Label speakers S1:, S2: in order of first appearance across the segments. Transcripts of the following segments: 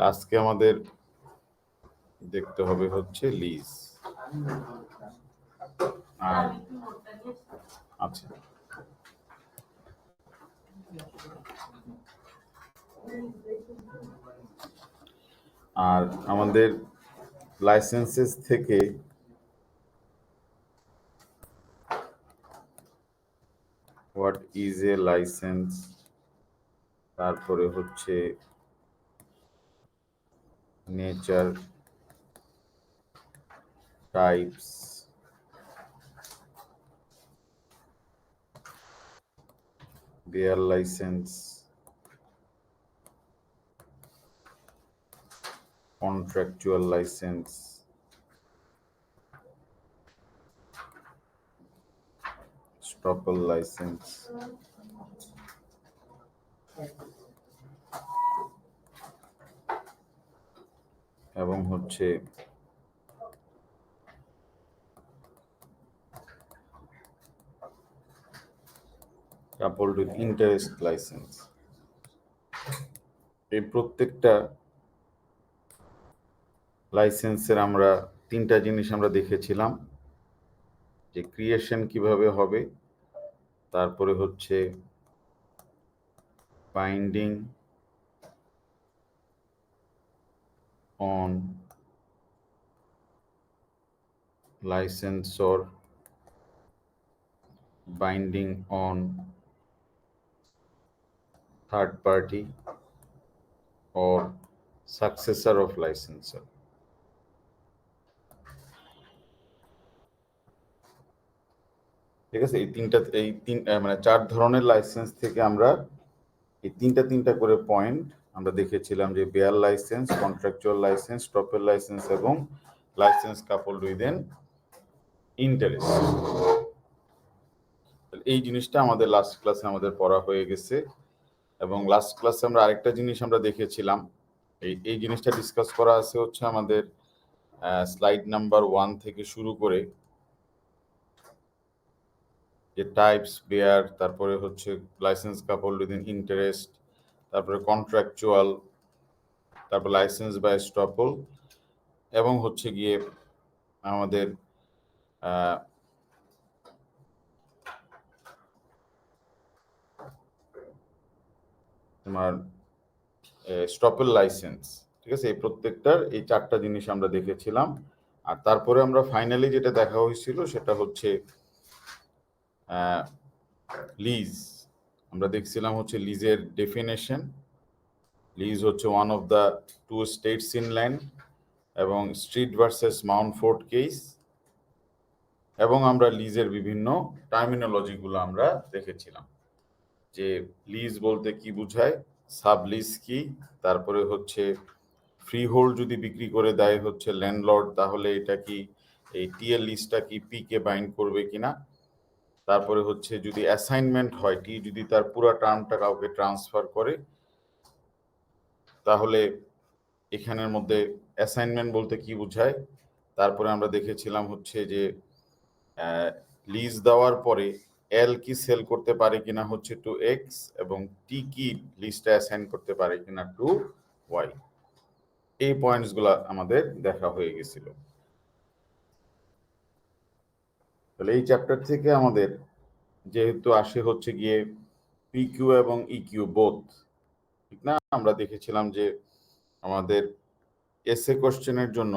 S1: আজকে আমাদের দেখতে হবে হচ্ছে লিজ। আচ্ছা, আর আমাদের লাইসেন্সেস থেকে হোয়াট ইজ এ লাইসেন্স, তারপরে হচ্ছে nature, types, bare licence, contractual licence, estoppel licence, এবং হচ্ছে coupled with interest license। এই প্রত্যেকটা লাইসেন্সের আমরা তিনটা জিনিস আমরা দেখেছিলাম, যে ক্রিয়েশন কিভাবে হবে, তারপরে হচ্ছে binding on licensor, binding on third party or successor of licensor। ঠিক আছে, মানে 4 ধরনের লাইসেন্স থেকে আমরা এই তিনটা করে পয়েন্ট আমরা দেখেছিলাম, যে bare licence, contractual licence, estoppel licence এবং licence coupled with an interest. এই জিনিসটা আমাদের লাস্ট ক্লাসে আমাদের পড়া হয়ে গেছে, এবং লাস্ট ক্লাসে আমরা আরেকটা জিনিস আমরা দেখেছিলাম, এই জিনিসটা ডিসকাস করা আছে হচ্ছে আমাদের স্লাইড নাম্বার 1 থেকে শুরু করে, যে টাইপস, বেয়ার, তারপরে হচ্ছে লাইসেন্স কাপলড উইথ ইন্টারেস্ট, তারপরে কন্ট্রাকচুয়াল, তারপর লাইসেন্স বাই স্টপল, এবং হচ্ছে গিয়ে আমাদের তোমার স্টপেল লাইসেন্স। ঠিক আছে, এই প্রত্যেকটার এই 4টা জিনিস আমরা দেখেছিলাম। আর তারপরে আমরা ফাইনালি যেটা দেখা হয়েছিল সেটা হচ্ছে লিজ। আমরা দেখছিলাম হচ্ছে লিজের ডেফিনেশন। লিজ হচ্ছে one of the 2 estates in land, এবং Street versus Mountford case, এবং আমরা লিজের বিভিন্ন টার্মিনোলজিগুলো আমরা দেখেছিলাম, যে লিজ বলতে কি বোঝায়, সাব লিজ কি, তারপরে হচ্ছে ফ্রি হোল্ড যদি বিক্রি করে দেয় হচ্ছে ল্যান্ডলর্ড, তাহলে এটা কি এই টিএল লিজটা কি পি কে বাইন্ড করবে কিনা, তারপরে হচ্ছে যদি অ্যাসাইনমেন্ট হয়, টি যদি তার পুরো টার্মটা কাউকে ট্রান্সফার করে, তাহলে এখানের মধ্যে অ্যাসাইনমেন্ট বলতে কি বোঝায়। তারপরে আমরা দেখেছিলাম হচ্ছে যে লিজ দেওয়ার পরে এল কি সেল করতে পারে কিনা হচ্ছে টু এক্স, এবং টি কি লিজটা অ্যাসাইন করতে পারে কিনা টু ওয়াই। এই পয়েন্টসগুলো আমাদের দেখা হয়ে গেছিল। তাহলে এই চ্যাপ্টার থেকে আমাদের যেহেতু আসে হচ্ছে গিয়ে পিকিউ এবং ইকিউ বোথ, ঠিক না? আমরা দেখেছিলাম যে আমাদের এসএ কোশ্চেনের জন্য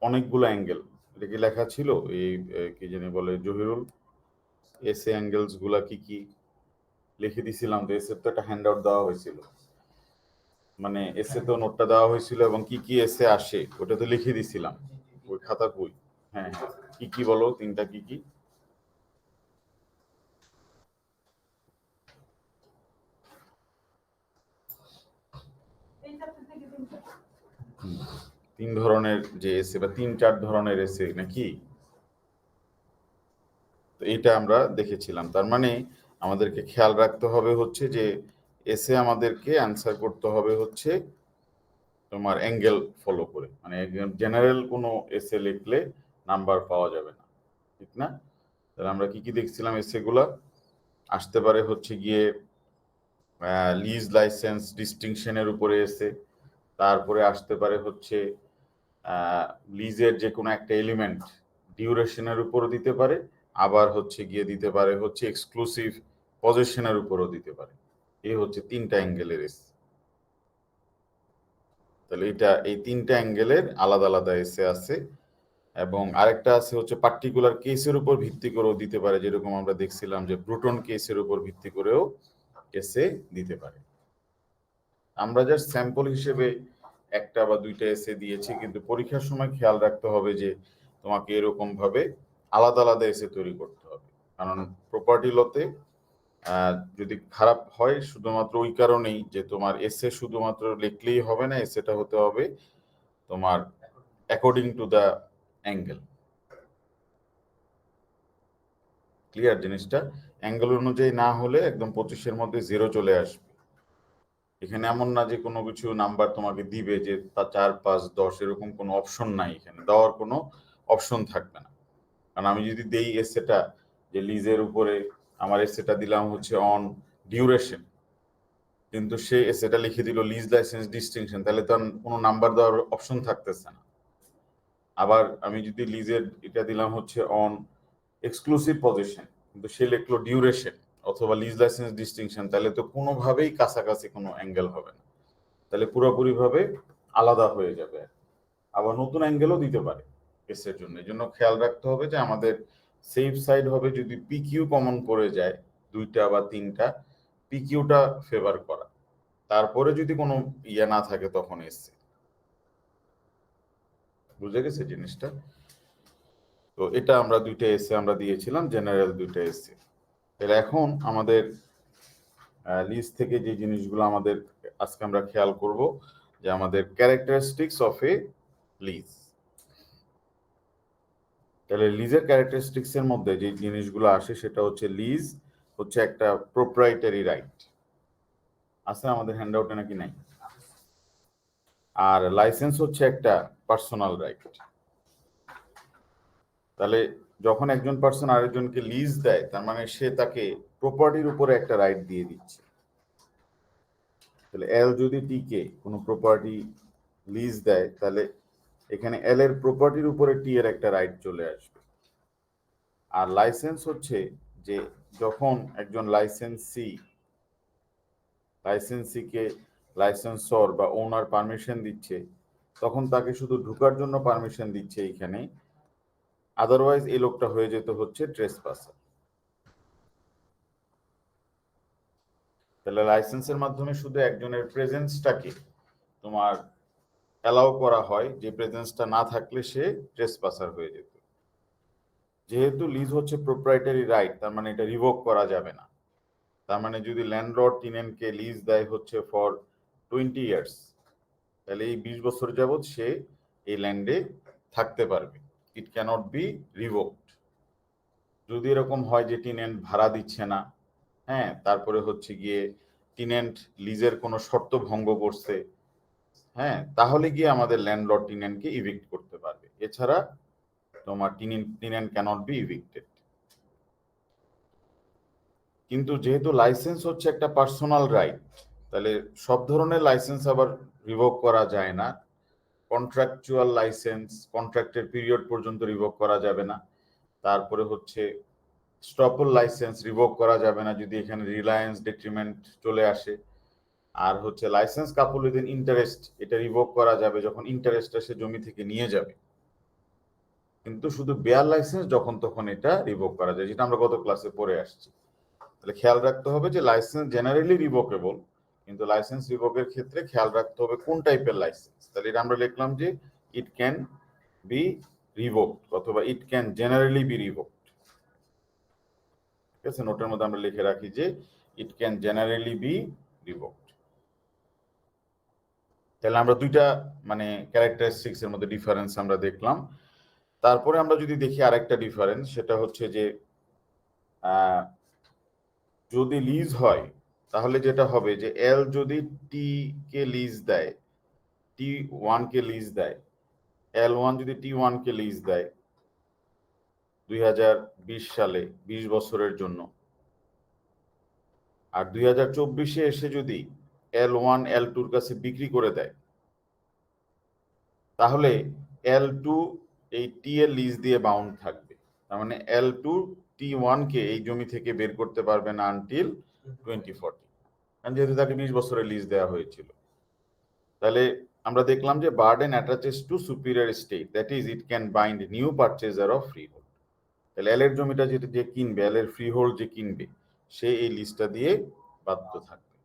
S1: অনেকগুলো অ্যাঙ্গেল, এটা কি লেখা ছিল? এই কি জানি বলে জহিরুল, এসএ অ্যাঙ্গেলস গুলা কি কি লিখে দিছিলাম, তো এসএ তো একটা হ্যান্ড আউট দেওয়া হয়েছিল, মানে এসএ তো নোটটা দেওয়া হয়েছিল, এবং কি কি এসএ আসে ওটা তো লিখে দিছিলাম ওই খাতা বই। হ্যাঁ হ্যাঁ, কি কি বলো, তিনটা কি কি? তিন ধরনের যে এসে, বা 3-4 ধরনের এসে নাকি, তো এটা আমরা দেখেছিলাম। তার মানে আমাদেরকে খেয়াল রাখতে হবে হচ্ছে যে এসে আমাদেরকে অ্যান্সার করতে হবে হচ্ছে তোমার অ্যাঙ্গেল ফলো করে, মানে জেনারেল কোনো এসে লিখলে নাম্বার পাওয়া যাবে না, ঠিক না? তাহলে আমরা কি কি দেখছিলাম এসে গুলা? আসতে পারে হচ্ছে গিয়ে লিজ লাইসেন্স ডিস্টিংশনের উপরে এসে, তারপরে আসতে পারে হচ্ছে লিজের যে কোনো একটা এলিমেন্ট ডিউরেশনের উপরও দিতে পারে, আবার হচ্ছে গিয়ে দিতে পারে হচ্ছে এক্সক্লুসিভ পজিশনের উপরও দিতে পারে। এই হচ্ছে তিনটা অ্যাঙ্গেলের এস। তাহলে এই তিনটা অ্যাঙ্গেলের আলাদা আলাদা এসে আছে, এবং আরেকটা আছে হচ্ছে পার্টিকুলার কেসের উপর ভিত্তি করেও দিতে পারে, যেরকম আমরা দেখছিলাম যে ব্রুটন কেসের উপর ভিত্তি করেও এসে দিতে পারে। আমরা জাস্ট স্যাম্পল হিসেবে একটা বা দুইটা এসে দিয়েছি, কিন্তু পরীক্ষার সময় খেয়াল রাখতে হবে যে তোমাকে এরকম ভাবে আলাদা আলাদা এসে তৈরি করতে হবে, কারণ প্রপার্টি লতে যদি খারাপ হয় শুধুমাত্র ওই কারণেই যে তোমার এসে শুধুমাত্র লিখলেই হবে না, এসেটা হতে হবে তোমার according to the angle. Clear জিনিসটা? অ্যাঙ্গেল অনুযায়ী না হলে একদম 25-এর মধ্যে 0 চলে আসবে। এখানে এমন না যে কোনো কিছু নাম্বার তোমাকে দিবে যে তা 4, 5, 10 এরকম কোনো অপশন নাই, এখানে দেওয়ার কোনো অপশন থাকবে না। কারণ আমি যদি দেই এসেটা যে লিজের উপরে আমার এসেটা দিলাম হচ্ছে অন ডিউরেশন, কিন্তু সে এসেটা লিখে দিল লিজ লাইসেন্স ডিস্টিংশন, তাহলে তো কোনো নাম্বার দেওয়ার অপশন থাকতেছে না। আবার আমি যদি লিজের এটা দিলাম হচ্ছে অন এক্সক্লুসিভ পজিশন, কিন্তু সে লিখলো ডিউরেশন অথবা লিজ লাইসেন্স ডিস্টিংশন, তাহলে তো কোনোভাবেই কাছাকাছি কোনো অ্যাঙ্গেল হবে না, তাহলে পুরোপুরি ভাবে আলাদা হয়ে যাবে। আবার নতুন অ্যাঙ্গেলও দিতে পারে এর জন্য। এই জন্য খেয়াল রাখতে হবে যে আমাদের সেফ সাইড হবে যদি পিকিউ কমন পড়ে যায়, দুইটা বা তিনটা, পিকিউটা ফেভার করা, তারপরে যদি কোনো ইয়ে না থাকে তখন এসছে। বুঝে গেছে জিনিসটা? তো এটা আমরা দুইটা এসে আমরা দিয়েছিলাম, জেনারেল দুইটা এসে। তাহলে এখন আমাদের লিস্ট থেকে যে জিনিসগুলো আমাদের আজকে আমরা খেয়াল করব, যে আমাদের ক্যারেক্টারিস্টিক্স অফ এ লিজ। তাহলে লিজের ক্যারেক্টারিস্টিক্স এর মধ্যে যে জিনিসগুলো আসে সেটা হচ্ছে লিজ হচ্ছে একটা প্রোপ্রাইটারি রাইট, আছে আমাদের হ্যান্ডআউটে নাকি নাই? আর লাইসেন্স হচ্ছে একটা পার্সোনাল রাইট। তাহলে যখন একজন পার্সন আরেকজনকে লিজ দেয়, তার মানে সে তাকে প্রপার্টির উপরে একটা রাইট দিয়ে দিচ্ছে। তাহলে এল যদি টি কে কোনো প্রপার্টি লিজ দেয়, তাহলে এখানে এল এর প্রপার্টির উপরে টি এর একটা রাইট চলে আসবে। আর লাইসেন্স হচ্ছে যে যখন একজন লাইসেন্সিকে লাইসেন্সর বা ওনার পারমিশন দিচ্ছে, তখন তাকে শুধু ঢোকার জন্য পারমিশন দিচ্ছে এইখানে, আদারওয়াইজ এই লোকটা হয়ে যেতে হচ্ছে ট্রেসপাসার। তাহলে লাইসেন্সের মাধ্যমে শুধু একজনের প্রেজেন্সটাকে তোমার অ্যালাউ করা হয়, যে প্রেজেন্সটা না থাকলে সে ট্রেসপাসার হয়ে যেত। যেহেতু লিজ হচ্ছে প্রোপ্রাইটারি রাইট, তার মানে এটা রিভোক করা যাবে না। তার মানে যদি ল্যান্ডলর্ড টেনেন্টকে লিজ দেয় হচ্ছে ফর 20 ইয়ার্স, তাহলে এই 20 বছর যাবৎ সে এই ল্যান্ডে থাকতে পারবে। ইট ক্যানট বি রিভোকড। যদি এরকম হয় যে টেনেন্ট ভাড়া দিচ্ছে না, হ্যাঁ, তারপরে হচ্ছে গিয়ে টেনেন্ট লিজের কোনো শর্ত ভঙ্গ করছে, হ্যাঁ, তাহলে গিয়ে আমাদের ল্যান্ডলর্ড টেনেন্টকে ইভিক্ট করতে পারবে। এছাড়া তোমার টেনেন্ট ক্যানট বি ইভিক্টেড। কিন্তু যেহেতু লাইসেন্স হচ্ছে একটা পার্সোনাল রাইট, তাহলে সব ধরনের লাইসেন্স আবার রিভোক করা যায় না। কন্ট্রাকচুয়াল লাইসেন্স কন্ট্রাক্টের পিরিয়ড পর্যন্ত রিভোক করা যাবে না। তারপরে হচ্ছে স্টপল লাইসেন্স রিভোক করা যাবে না যদি এখানে রিলায়েন্স ডেট্রিমেন্ট চলে আসে। আর হচ্ছে লাইসেন্স কাপল উইথ ইন্টারেস্ট, এটা রিভোক করা যাবে যখন ইন্টারেস্টটা সে জমি থেকে নিয়ে যাবে। কিন্তু শুধু বেয়ার লাইসেন্স যখন তখন এটা রিভোক করা যায়, যেটা আমরা গত ক্লাসে পড়ে আসছি। তাহলে খেয়াল রাখতে হবে যে লাইসেন্স জেনারেলি রিভোকেবল, কিন্তু লাইসেন্স রিভোকের ক্ষেত্রে খেয়াল রাখতে হবে কোন টাইপের লাইসেন্স। তাহলে এটা আমরা লিখলাম যে ইট ক্যান বি রিভোকড অথবা it can generally be revoked. ঠিক আছে, নোটের মধ্যে আমরা লিখে রাখি যে it can generally be revoked. তাহলে আমরা দুইটা মানে ক্যারেক্টারিস্টিক্স এর মধ্যে ডিফারেন্স আমরা দেখলাম। তারপরে আমরা যদি দেখি আরেকটা ডিফারেন্স, সেটা হচ্ছে যে যদি লিজ হয় তাহলে যেটা হবে যে এল যদি টি কে লিজ দেয়, টি ওয়ান কে লিজ দেয়, এল ওয়ান যদি টি ওয়ান কে লিজ দেয় 2020 সালে 20 বছরের জন্য, আর 2024-এ এসে যদি L1 L2-র কাছে বিক্রি করে দেয়, তাহলে L2 এই টি এর লিজ দিয়ে বাউন্ড থাকবে। তার মানে L2 T1 কে এই জমি থেকে বের করতে পারবে না আনটিল 2040, কারণ যেহেতু তাকে 20 বছরের লিজ দেওয়া হয়েছিল। তাহলে আমরা দেখলাম যে burden attaches to superior estate, that is it can bind new purchaser of freehold. তাহলে এল এর জমিটা যেটা যে কিনবে, এল এর ফ্রি হোল্ড যে কিনবে, সে এই লিস্টটা দিয়ে বাধ্য থাকবে।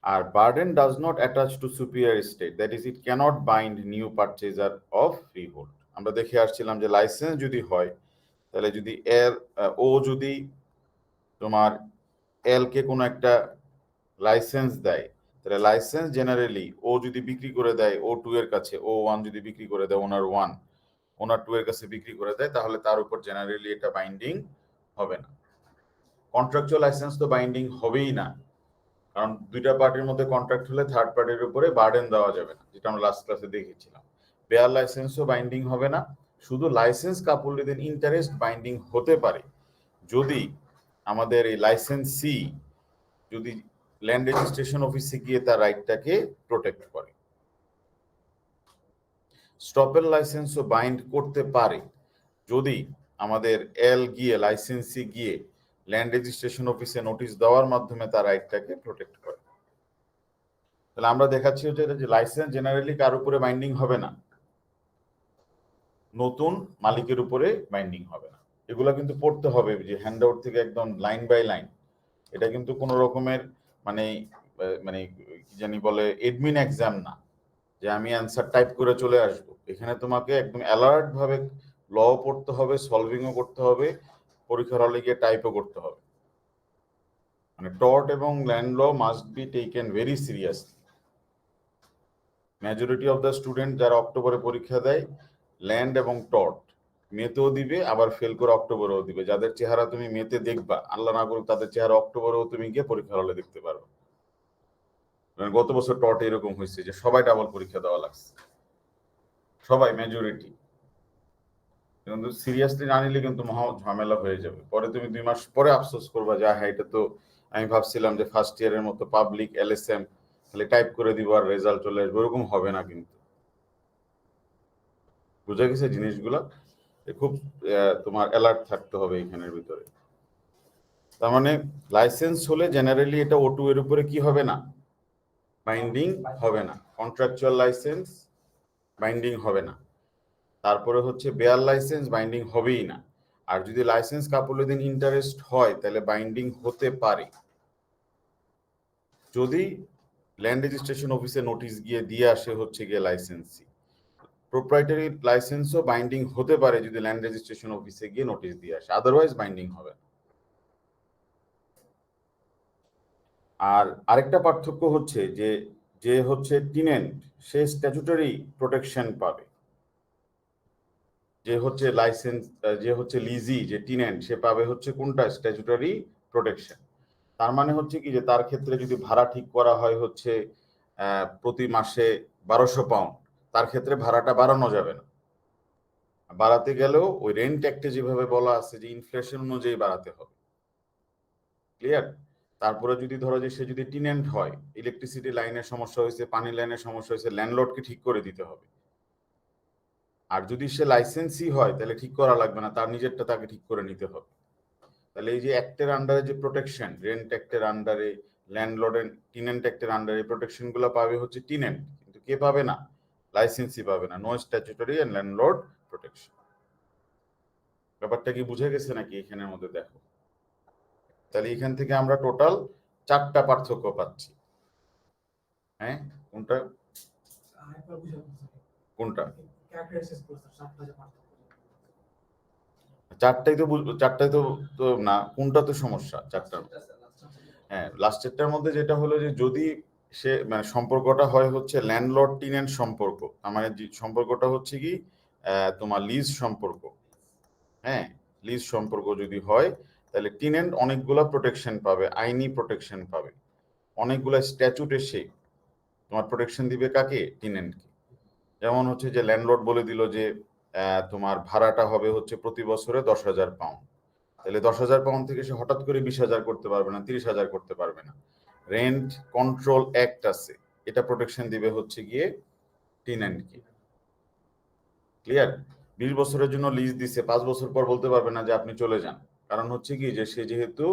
S1: আর burden does not attach to superior estate, that is it cannot bind new purchaser of freehold. আমরা দেখে আসছিলাম যে লাইসেন্স যদি হয়, তাহলে যদি ও যদি তোমার এল কে কোনো একটা লাইসেন্স দেয়, তাহলে লাইসেন্স জেনারেলি ও যদি বিক্রি করে দেয় O2 এর কাছে, O1 যদি বিক্রি করে দেয় ওনার 1, ওনার 2 এর কাছে বিক্রি করে দেয়, তাহলে তার উপর জেনারেলি এটা বাইন্ডিং হবে না। কন্ট্রাকচুয়াল লাইসেন্স তো বাইন্ডিং হবেই না, কারণ দুইটা পার্টির মধ্যে কন্ট্রাক্ট হলে থার্ড পার্টির উপরে বার্ডেন দেওয়া যাবে না, যেটা আমরা লাস্ট ক্লাসে দেখেছিলাম। বেয়ার লাইসেন্সও বাইন্ডিং হবে না, শুধু licence couple with interest binding হতে পারে যদি আমাদের এই লাইসেন্সি যদি ল্যান্ড রেজিস্ট্রেশন অফিসে গিয়ে তার রাইটটাকে প্রোটেক্ট করে। স্টপের লাইসেন্সও বাইন্ড করতে পারে যদি আমাদের এল গিয়ে লাইসেন্সি গিয়ে ল্যান্ড রেজিস্ট্রেশন অফিসে নোটিশ দেওয়ার মাধ্যমে তার রাইটটাকে প্রোটেক্ট করে। তাহলে আমরা দেখাচ্ছি হচ্ছে যে লাইসেন্স জেনারেলি কার উপরে বাইন্ডিং হবে না, নতুন মালিকের উপরে বাইন্ডিং হবে না। এগুলো কিন্তু পড়তে হবে, যে হ্যান্ড আউট থেকে একদম লাইন বাই লাইন। এটা কিন্তু কোনো রকমের মানে মানে কি জানি বলে এডমিন এক্সাম না, যে আমি অ্যান্সার টাইপ করে চলে আসবো। এখানে তোমাকে একদম অ্যালার্ট ভাবে ল পড়তে হবে, সলভিংও করতে হবে, পরীক্ষার হলে গিয়ে টাইপও করতে হবে। মানে টর্ট এবং land law must be taken very seriously. Majority of the student যারা অক্টোবরে পরীক্ষা দেয়, ল্যান্ড এবং টর্ট মেতেও দিবে, আবার ফেল করে অক্টোবরেও দিবে। যাদের চেহারা তুমি মেতে দেখবা, আল্লাহ না করুক, তাদের চেহারা অক্টোবরেও তুমি গিয়ে পরীক্ষার হলে দেখতে পারবে। গত বছর টর্ট এরকম হয়েছে যে সবাই ডাবল পরীক্ষা দেওয়া লাগছে, সবাই মেজরিটি। কিন্তু সিরিয়াসলি না নিলে কিন্তু মহা ঝামেলা হয়ে যাবে। পরে তুমি 2 মাস পরে আফসোস করবা যে হ্যাঁ, এটা তো আমি ভাবছিলাম যে ফার্স্ট ইয়ারের মতো পাবলিক LSM খালি টাইপ করে দিব আর রেজাল্ট চলে আসবে, ওরকম হবে না। কিন্তু বুঝা গেছে জিনিসগুলো, খুব তোমার অ্যালার্ট থাকতে হবে এখানের ভিতরে। তার মানে লাইসেন্স হলে জেনারেলি এটা O2 এর উপরে কি হবে না, বাইন্ডিং হবে না। কন্ট্রাকচুয়াল লাইসেন্স বাইন্ডিং হবে না। তারপরে হচ্ছে বেয়ার লাইসেন্স বাইন্ডিং হবেই না। আর যদি লাইসেন্স কাপল উইথ ইন্টারেস্ট হয়, তাহলে বাইন্ডিং হতে পারে যদি ল্যান্ড রেজিস্ট্রেশন অফিসে নোটিশ গিয়ে দিয়ে আসে হচ্ছে গিয়ে লাইসেন্সি। প্রোপ্রাইটারি লাইসেন্সও বাইন্ডিং হতে পারে যদি ল্যান্ড রেজিস্ট্রেশন অফিসে গিয়ে নোটিশ দিয়ে আসে, আদারওয়াইজ বাইন্ডিং হবে না। আর আরেকটা পার্থক্য হচ্ছে যে যে হচ্ছে টিনেন্ট, সে স্ট্যাচুটরি প্রোটেকশন পাবে। যে হচ্ছে লাইসেন্স, যে হচ্ছে লিজি, যে টিনেন্ট, সে পাবে হচ্ছে কোনটা, স্ট্যাচুটরি প্রোটেকশন। তার মানে হচ্ছে কি যে তার ক্ষেত্রে যদি ভাড়া ঠিক করা হয় হচ্ছে প্রতি মাসে 1200 পাউন্ড, তার ক্ষেত্রে ভাড়াটা বাড়ানো যাবে না। বাড়াতে গেলেও ওই রেন্ট অ্যাক্টে যেভাবে বলা আছে যে ইনফ্লেশন অনুযায়ী বাড়াতে হবে। ক্লিয়ার? তারপরে যদি ধরো যে সে যদি টিনেন্ট হয়, ইলেকট্রিসিটি লাইনের সমস্যা হয়েছে, পানি লাইনের সমস্যা হয়েছে, ল্যান্ডলর্ডকে ঠিক করে দিতে হবে। আর যদি সে লাইসেন্সই হয়, তাহলে ঠিক করা লাগবে না, তার নিজেরটা তাকে ঠিক করে নিতে হবে। তাহলে এই যে অ্যাক্টের আন্ডারে যে প্রোটেকশন, রেন্ট অ্যাক্টের আন্ডারে, ল্যান্ডলর্ড এন্ড টিনেন্ট অ্যাক্টের আন্ডারে প্রোটেকশন গুলো পাবে হচ্ছে টিনেন্ট, কিন্তু কে পাবে না, লাইসেন্সই পাবে না। No statutory and landlord protection. ব্যাপারটা কি বুঝে গেছে নাকি এখানের মধ্যে? দেখো, তাহলে এখান থেকে আমরা টোটাল 4টা পার্থক্য পাচ্ছি। হ্যাঁ, কোনটা কোনটা? চারটাই তো না, কোনটা তো সমস্যা 4টার? হ্যাঁ, লাস্টেরটার মধ্যে যেটা হলো যে যদি সে মানে সম্পর্কটা হয় হচ্ছে ল্যান্ডলর্ড টিনেন্ট সম্পর্ক, মানে যে সম্পর্কটা হচ্ছে কি তোমার লিজ সম্পর্ক। হ্যাঁ, লিজ সম্পর্ক যদি হয়, তাহলে টিনেন্ট অনেকগুলা প্রোটেকশন পাবে, আইনি প্রোটেকশন পাবে, অনেকগুলা স্ট্যাচুট এসে তোমার প্রোটেকশন দিবে কাকে, টিনেন্টকে। যেমন হচ্ছে যে ল্যান্ডলর্ড বলে দিল যে তোমার ভাড়াটা হবে হচ্ছে প্রতি বছরে 10,000 পাউন্ড, তাহলে 10,000 পাউন্ড থেকে সে হঠাৎ করে 20,000 করতে পারবে না, 30,000 করতে পারবে না। রেন্ট কন্ট্রোল অ্যাক্ট আছে, এটা প্রোটেকশন দিবে হচ্ছে গিয়ে টেন্যান্টকে। ক্লিয়ার? 20 বছরের জন্য লিজ দিছে, 5 বছর পর বলতে পারবে না যে আপনি চলে যান। কারণ হচ্ছে কি যে সে যেহেতু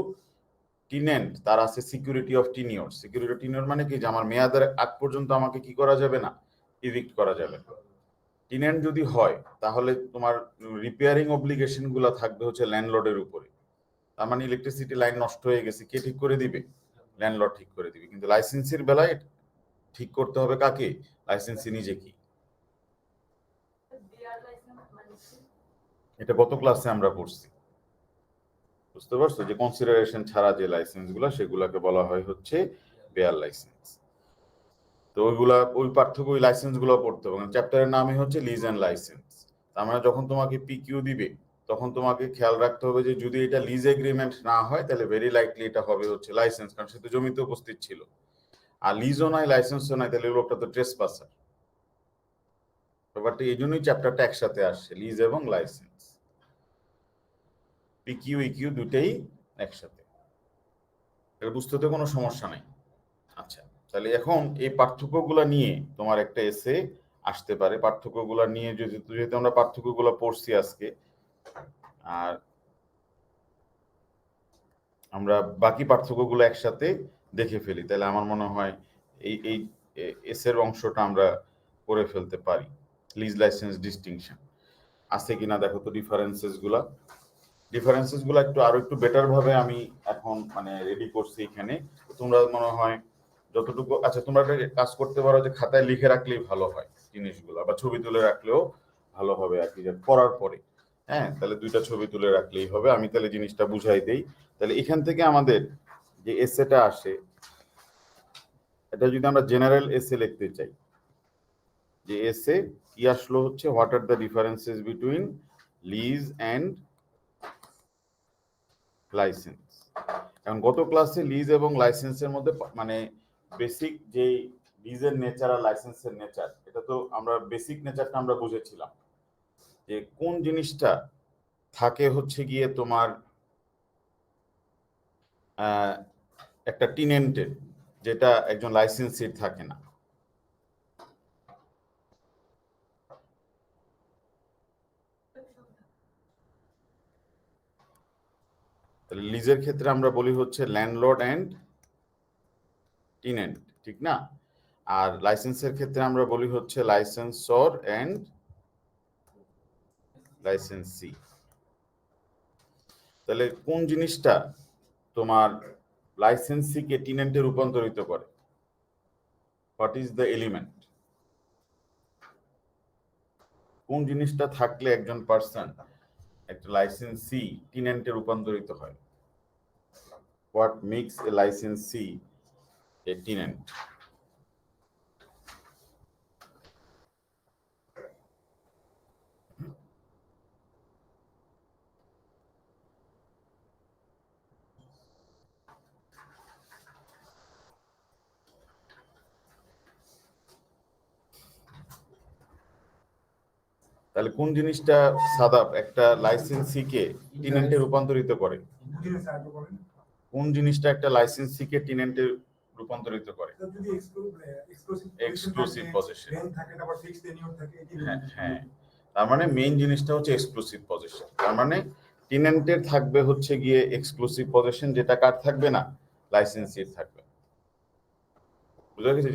S1: টিনেন্ট, তার আছে সিকিউরিটি অফ টিনিওর। সিকিউরিটি অফ টিনিওর মানে কি যে আমার মেয়াদের আগ পর্যন্ত আমাকে কি করা যাবে না, ইভিক্ট করা যাবে না। টিনেন্ট যদি হয় তাহলে তোমার রিপেয়ারিং অব্লিগেশন গুলো থাকবে হচ্ছে ল্যান্ডলর্ডের উপরে। তার মানে ইলেকট্রিসিটি লাইন নষ্ট হয়ে গেছে, কে ঠিক করে দিবে? ল্যান্ডলর্ড ঠিক করে দিবে। কিন্তু লাইসেন্সির বেলায় ঠিক করতে হবে কাকে? লাইসেন্সি নিজে। কি এটা গত ক্লাসে আমরা পড়ছি, বুঝতে পারছো? যে কনসিডারেশন ছাড়া যে লাইসেন্স গুলা সেগুলাকে বলা হয় হচ্ছে বেয়ার লাইসেন্স। তো ওইগুলা ওই পার্থক্য ওই লাইসেন্স গুলো পড়তে হবে। চ্যাপ্টারের নামই হচ্ছে লিজ অ্যান্ড লাইসেন্স। তার মানে যখন তোমাকে পিকিউ দিবে তখন তোমাকে খেয়াল রাখতে হবে যে যদি এটা লিজ এগ্রিমেন্ট না হয় তাহলে ভেরি লাইকলি এটা হবে হচ্ছে লাইসেন্স, কারণ সে তো জমিতে উপস্থিত ছিল। আর লিজও নাই লাইসেন্সও নাই, তাহলে লোকটা তো ট্রেসপাসার। ব্যাপারটা এই জন্যই চ্যাপ্টারটা একসাথে আসছে, লিজ এবং লাইসেন্স, পিকিউ ইকিউ দুটেই একসাথে। এটা বুঝতে তো কোনো সমস্যা নাই। আচ্ছা, তাহলে এখন এই পার্থক্যগুলো নিয়ে তোমার একটা এসে আসতে পারে। পার্থক্যগুলো নিয়ে যেহেতু আমরা পার্থক্যগুলো পড়ছি আজকে, আর আমরা বাকি পার্থক্যগুলো একসাথে দেখে ফেলি, তাহলে আমার মনে হয় এই এই এসের অংশটা আমরা করে ফেলতে পারি। লিজ লাইসেন্স ডিস্টিংশন আছে কিনা দেখো তো, ডিফারেন্সেস গুলা একটু আরো একটু বেটার ভাবে আমি এখন মানে রেডি করছি এখানে। তোমরা মনে হয় যতটুকু, আচ্ছা তোমরা একটা কাজ করতে পারো যে খাতায় লিখে রাখলেই ভালো হয় জিনিসগুলো, বা ছবি তুলে রাখলেও ভালো হবে আর কি, যে পড়ার পরে। হ্যাঁ, তাহলে 2টা ছবি তুলে রাখলেই হবে। আমি তাহলে জিনিসটা বুঝাই দেই। তাহলে এখান থেকে আমাদের যে এসেটা আসে, এটা যদি আমরা জেনারেল এসে লিখতে চাই, যে এসে কি আসলো হচ্ছে what are the differences between lease and licence. এখন গত ক্লাসে লিজ এবং লাইসেন্সের মধ্যে মানে বেসিক যে লিজের নেচার আর লাইসেন্সের নেচার, এটা তো আমরা বেসিক নেচারটা আমরা বুঝেছিলাম যে কোন জিনিসটা থাকে হচ্ছে গিয়ে তোমার একটা টিনেন্টের, যেটা একজন লাইসেন্সির থাকে না। তাহলে লিজের ক্ষেত্রে আমরা বলি হচ্ছে ল্যান্ডলর্ড অ্যান্ড টিনেন্ট, ঠিক না? আর লাইসেন্সের ক্ষেত্রে আমরা বলি হচ্ছে লাইসেন্সর অ্যান্ড লাইসেন্সি। তাহলে কোন জিনিসটা তোমার লাইসেন্সিকে টিনেন্টে রূপান্তরিত করে? What is the element? কোন জিনিসটা থাকলে একজন পার্সন একটা লাইসেন্সি টিনেন্টে রূপান্তরিত হয়? What makes a licensee a tenant? তাহলে কোন জিনিসটা সাদা একটা লাইসেন্সিকে টিনেন্টে রূপান্তরিত করে? কোন জিনিসটা একটা লাইসেন্সিকে টিনেন্টে রূপান্তরিত করে? Exclusive possession. হ্যাঁ হ্যাঁ, তার মানে মেইন জিনিসটা হচ্ছে এক্সক্লুসিভ পজেশন। তার মানে টিনেন্টের থাকবে হচ্ছে গিয়ে এক্সক্লুসিভ পজেশন, যেটা কার থাকবে না? লাইসেন্সির থাকবে। বুঝা গেছে?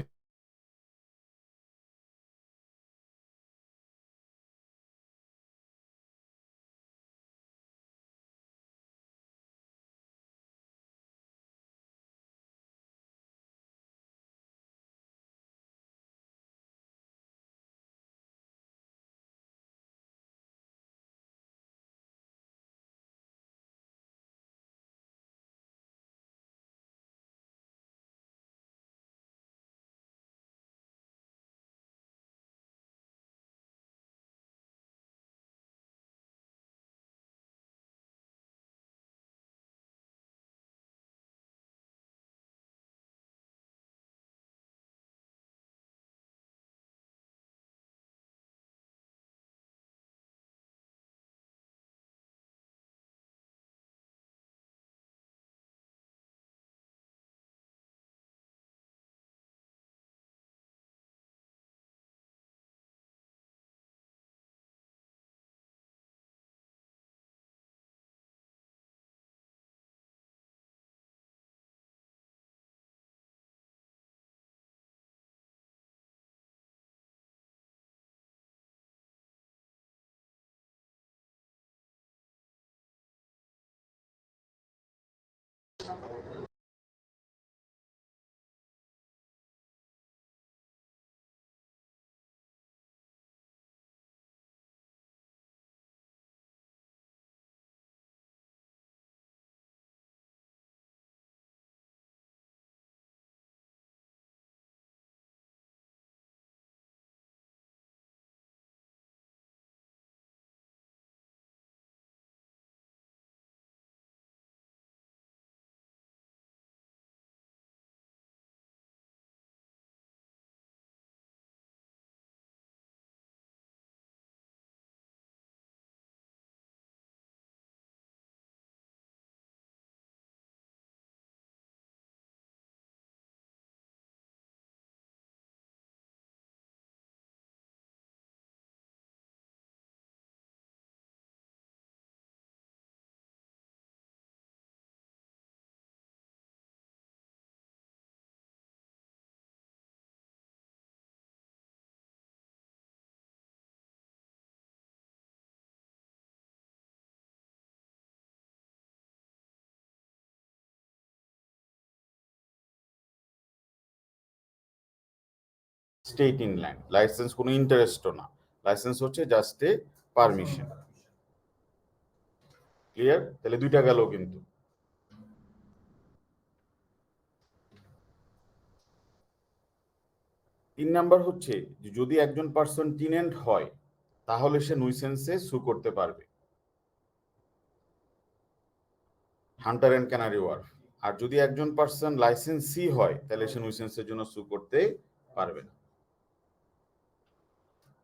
S1: State in land. লাইসেন্স কোনো ইন্টারেস্টও না, লাইসেন্স হচ্ছে জাস্ট এ পারমিশন। ক্লিয়ার? তাহলে দুইটা গেল কিন্তু। তিন নাম্বার হচ্ছে যে যদি একজন পার্সন টিনেন্ট হয় তাহলে সে নুইসেন্সে সু করতে পারবে, হান্টার অ্যান্ড ক্যানারি ওয়ার্ফ। আর যদি একজন পার্সন লাইসেন্সি হয় তাহলে সে নুইসেন্সের জন্য সু করতে পারবে না।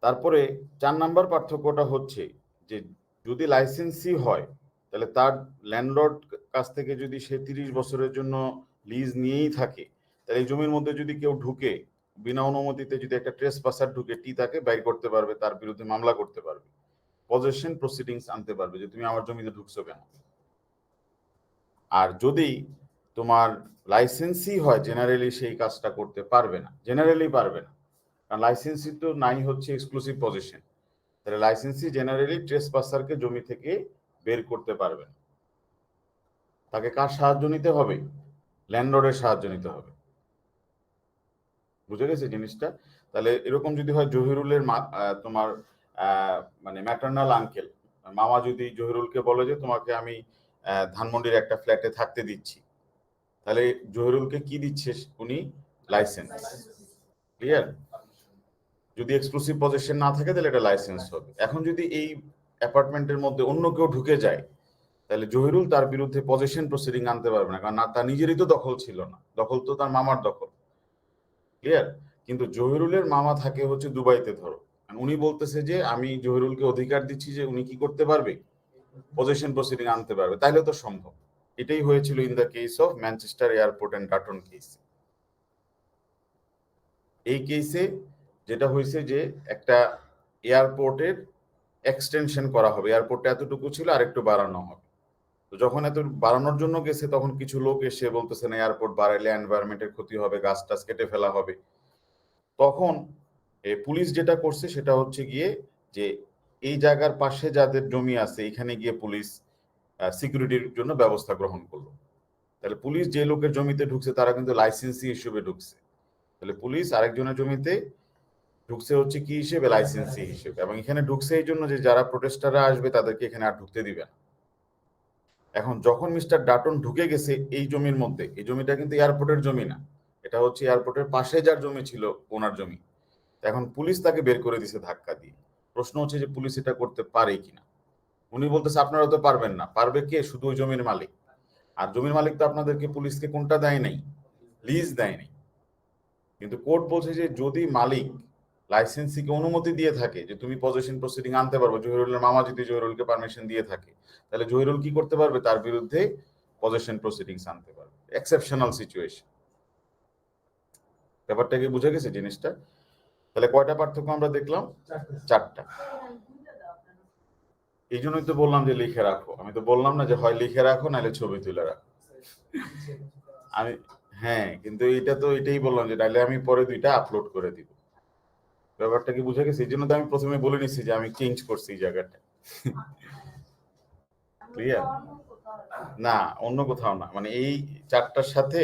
S1: তারপরে 4 নাম্বার পার্থক্যটা হচ্ছে যে যদি লাইসেন্সি হয় তাহলে তার ল্যান্ডলর্ড কাছ থেকে যদি সে 30 বছরের জন্য লিজ নিয়েই থাকে, তাহলে এই জমির মধ্যে যদি কেউ ঢুকে বিনা অনুমতিতে, যদি একটা ট্রেসপাসার ঢুকে তাকে বাইর করতে পারবে, তার বিরুদ্ধে মামলা করতে পারবে, পজেশন প্রসিডিংস আনতে পারবে যে তুমি আমার জমিতে ঢুকছো কেন। আর যদি তোমার লাইসেন্সই হয় জেনারেলি সেই কাজটা করতে পারবে না, জেনারেলি পারবে না, কারণ লাইসেন্সই তো নাই হচ্ছে এক্সক্লুসিভ পজিশন। তাহলে লাইসেন্সি জেনারেলি ট্রেসপাসারকে জমি থেকে বের করতে পারবে না। তাকে কার সাহায্য নিতে হবে? ল্যান্ডলর্ডের সাহায্য নিতে হবে। বুঝে গেছে জিনিসটা? তাহলে এরকম যদি হয় জহিরুলের তোমার মানে ম্যাটার্নাল আঙ্কেল, মামা যদি জহিরুলকে বলে যে তোমাকে আমি ধানমন্ডির একটা ফ্ল্যাটে থাকতে দিচ্ছি, তাহলে জহিরুলকে কি দিচ্ছে উনি? লাইসেন্স। ক্লিয়ার? যদি এক্সক্লুসিভ পজিশন না থাকে তাহলে এটা লাইসেন্স হবে। এখন যদি এই অ্যাপার্টমেন্টের মধ্যে অন্য কেউ ঢুকে যায় তাহলে জহিরুল তার বিরুদ্ধে পজিশন প্রসিডিং আনতে পারবে না, কারণ তার নিজেরই তো দখল ছিল না, দখল তো তার মামার দখল। ক্লিয়ার? কিন্তু জহিরুলের মামা থাকে হচ্ছে দুবাইতে, ধরো উনি বলতেছে যে আমি জহিরুলকে অধিকার দিচ্ছি যে উনি কি করতে পারবে? পজিশন প্রসিডিং আনতে পারবে, তাইলে তো সম্ভব। এটাই হয়েছিল in the case of Manchester Airport and Dutton case. এই কেসে যেটা হয়েছে যে একটা এয়ারপোর্টের এক্সটেনশন করা হবে, এয়ারপোর্টটা এতটুকু ছিল আর একটু বাড়ানো হবে। তো যখন এত বাড়ানোর জন্য গেছে তখন কিছু লোক এসে বলতেছে না এয়ারপোর্ট বাড়াইলে এনভায়রনমেন্টের ক্ষতি হবে, গাছ টাছ কেটে ফেলা হবে। তখন পুলিশ যেটা করছে সেটা হচ্ছে গিয়ে যে এই জায়গার পাশে যাদের জমি আছে এখানে গিয়ে পুলিশ সিকিউরিটির জন্য ব্যবস্থা গ্রহণ করলো। তাহলে পুলিশ যে লোকের জমিতে ঢুকছে তারা কিন্তু লাইসেন্সি হিসেবে ঢুকছে, তাহলে পুলিশ আরেকজনের জমিতে ঢুকছে হচ্ছে কি হিসেবে? লাইসেন্সি হিসেবে। এবং এখানে ঢুকছে এই জন্য যে যারা প্রোটেস্টাররা আসবে তাদেরকে এখানে আর ঢুকতে দিবে না। এখন যখন মিস্টার ডাটন ঢুকে গেছে এই জমির মধ্যে, এই জমিটা কিন্তু এয়ারপোর্টের জমি না, এটা হচ্ছে এয়ারপোর্টের পাশে যার জমি ছিল ওনার জমি। এখন পুলিশ তাকে বের করে দিছে ধাক্কা দিয়ে। প্রশ্ন হচ্ছে যে পুলিশ এটা করতে পারে কিনা। উনি বলতেছে আপনারা তো পারবেন না। পারবে কে? শুধু ওই জমির মালিক। আর জমির মালিক তো আপনাদেরকে পুলিশকে কোনটা দেয় নাই? লিজ দেয় নাই। কিন্তু কোর্ট বলছে যে যদি মালিক লাইসেন্সিকে অনুমতি দিয়ে থাকে যে তুমি পজিশন প্রসিডিং আনতে পারবো, জহিরুলের মামা যদি জহিরুলকে পারমিশন দিয়ে থাকে, তাহলে জহিরুল কি করতে পারবে? তার বিরুদ্ধে পজিশন প্রসিডিংস আনতে পারবে। Exceptional situation. ব্যাপারটা কি বুঝে গেছে জিনিসটা? তাহলে কয়টা পার্থক্য আমরা দেখলাম? 4টা। এই জন্যই তো বললাম যে লিখে রাখো। আমি তো বললাম না যে হয় লিখে রাখো নাহলে ছবি তুলে রাখো। আমি হ্যাঁ, কিন্তু এটা তো এটাই বললাম যে তাহলে আমি পরে 2টা আপলোড করে দিব। ব্যাপারটা কি বুঝে গেছে? এই জন্য তো আমি প্রথমে বলে নিচ্ছি যে আমি চেঞ্জ করছি এই জায়গাটা। ক্লিয়ার? না, অন্য কোথাও না, মানে এই 4টার সাথে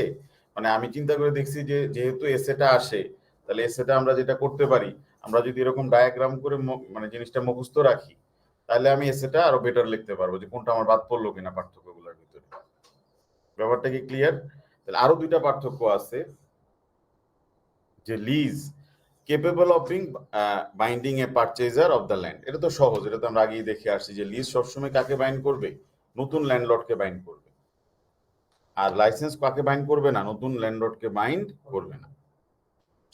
S1: মানে আমি চিন্তা করে দেখছি যে যেহেতু এসেটা আসে, তাহলে এসেটা আমরা যেটা করতে পারি, আমরা যদি এরকম ডায়াগ্রাম করে মানে জিনিসটা মুখস্থ রাখি, তাহলে আমি এসেটা আরো বেটার লিখতে পারবো যে কোনটা আমার বাদ পড়লো কিনা পার্থক্যগুলোর ভিতরে। ব্যাপারটা কি ক্লিয়ার? তাহলে আরো 2টা পার্থক্য আছে যে lease capable of being binding a purchaser of the land. এটা তো সহজ, এটা তো আমরা আগেই দেখে আসছি যে লিজ সবসময় কাকে বাইন্ড করবে? নতুন ল্যান্ডলর্ডকে বাইন্ড করবে। আর লাইসেন্স কাকে বাইন্ড করবে না? নতুন ল্যান্ডলর্ডকে বাইন্ড করবে না।